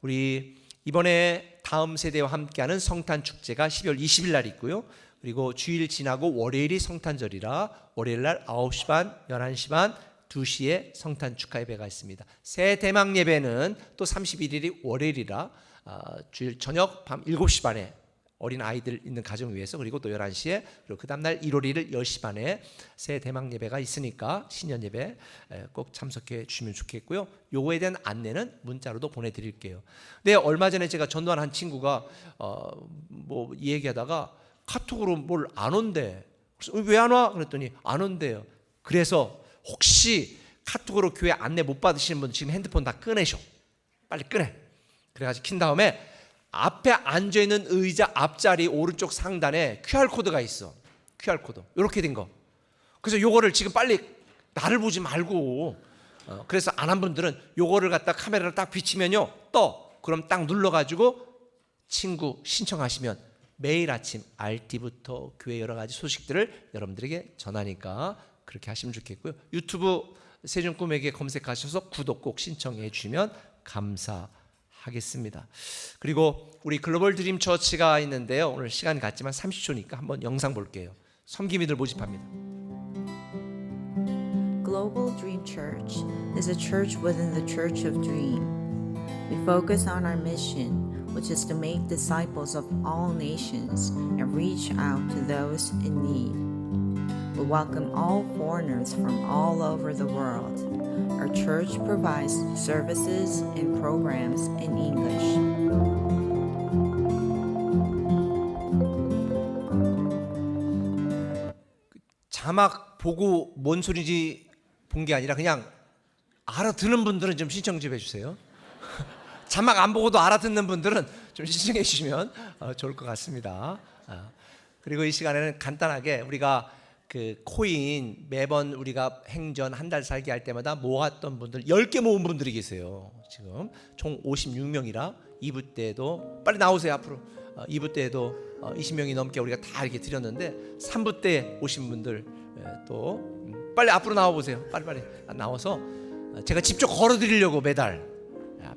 우리 이번에 다음 세대와 함께하는 성탄 축제가 12월 20일 날 있고요. 그리고 주일 지나고 월요일이 성탄절이라 월요일 날 9시 반, 11시 반, 2시에 성탄 축하 예배가 있습니다. 새 대망 예배는 또 31일이 월요일이라 주일 저녁 밤 7시 반에 어린 아이들 있는 가정을 위해서 그리고 또 11시에 그리고 그 다음날 1월 1일 10시 반에 새 대망 예배가 있으니까 신년 예배 꼭 참석해 주시면 좋겠고요. 요거에 대한 안내는 문자로도 보내드릴게요. 근데 얼마 전에 제가 전도한 한 친구가 뭐 얘기하다가 카톡으로 뭘 안 온대. 그래서 왜 안 와? 그랬더니 안 온대요. 그래서 혹시 카톡으로 교회 안내 못 받으시는 분 지금 핸드폰 다 꺼내셔. 빨리 꺼내. 그래가지고 킨 다음에 앞에 앉아있는 의자 앞자리 오른쪽 상단에 QR코드가 있어. QR코드 이렇게 된 거. 그래서 요거를 지금 빨리 나를 보지 말고 그래서 안 한 분들은 요거를 갖다 카메라를 딱 비치면요 떠 그럼 딱 눌러가지고 친구 신청하시면 매일 아침 RT부터 교회 여러 가지 소식들을 여러분들에게 전하니까 그렇게 하시면 좋겠고요. 유튜브 세준 꿈에게 검색하셔서 구독 꼭 신청해 주시면 감사하겠습니다. 그리고 우리 글로벌 드림 처치가 있는데요. 오늘 시간 같지만 30초니까 한번 영상 볼게요. 섬김이들 모집합니다. Global Dream Church is a church within the Church of Dream. We focus on our mission, which is to make disciples of all nations and reach out to those in need. We welcome all foreigners from all over the world. Our church provides services and programs in English. 자막 보고 뭔 소리인지 본 게 아니라 그냥 알아듣는 분들은 좀 신청 좀 해주세요. 자막 안 보고도 알아듣는 분들은 좀 신청해 주시면 좋을 것 같습니다. 그리고 이 시간에는 간단하게 우리가 그 코인 매번 우리가 행전 한 달 살기 할 때마다 모았던 분들 10개 모은 분들이 계세요. 지금 총 56명이라 2부 때도 빨리 나오세요 앞으로. 2부 때도 20명이 넘게 우리가 다 이렇게 드렸는데 3부 때 오신 분들 또 빨리 앞으로 나와 보세요. 빨리 나와서 제가 직접 걸어 드리려고 매달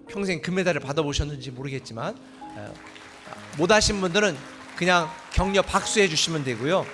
평생 금메달을 받아보셨는지 모르겠지만 못 하신 분들은 그냥 격려 박수해 주시면 되고요.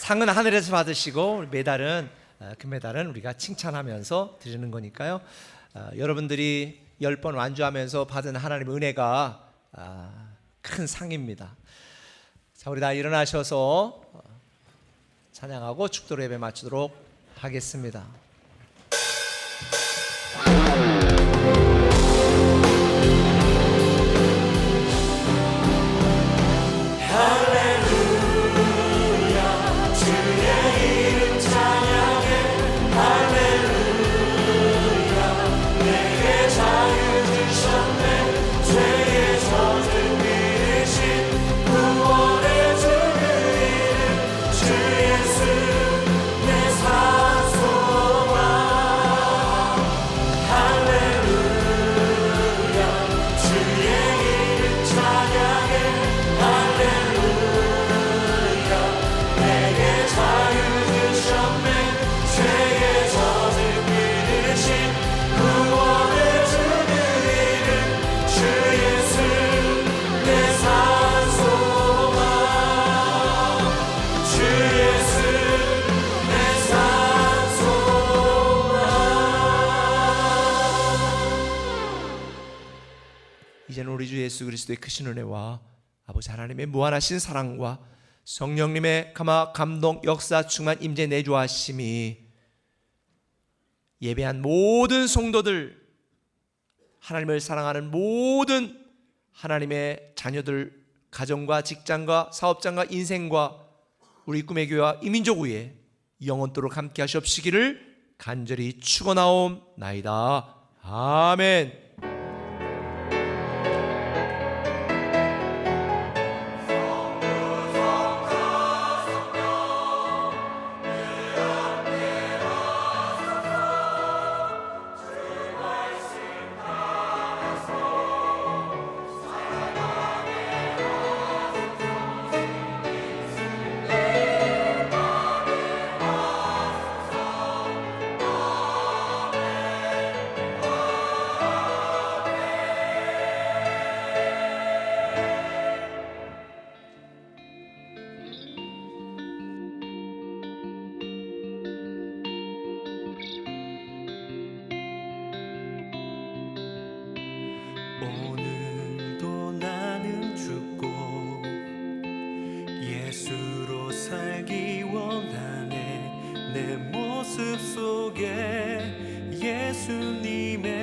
상은 하늘에서 받으시고 메달은 금메달은 우리가 칭찬하면서 드리는 거니까요. 여러분들이 10번 완주하면서 받은 하나님의 은혜가 큰 상입니다. 자, 우리 다 일어나셔서 찬양하고 축도로 예배 마치도록 하겠습니다. 이제는 우리 주 예수 그리스도의 크신 은혜와 아버지 하나님의 무한하신 사랑과 성령님의 감동 역사 충만 임재 내주하심이 예배한 모든 성도들, 하나님을 사랑하는 모든 하나님의 자녀들, 가정과 직장과 사업장과 인생과 우리 꿈의 교회와 이민족 위에 영원토록 함께 하시옵시기를 간절히 축원하옵나이다. 아멘. 오늘도 나는 죽고 예수로 살기 원하네. 내 모습 속에 예수님의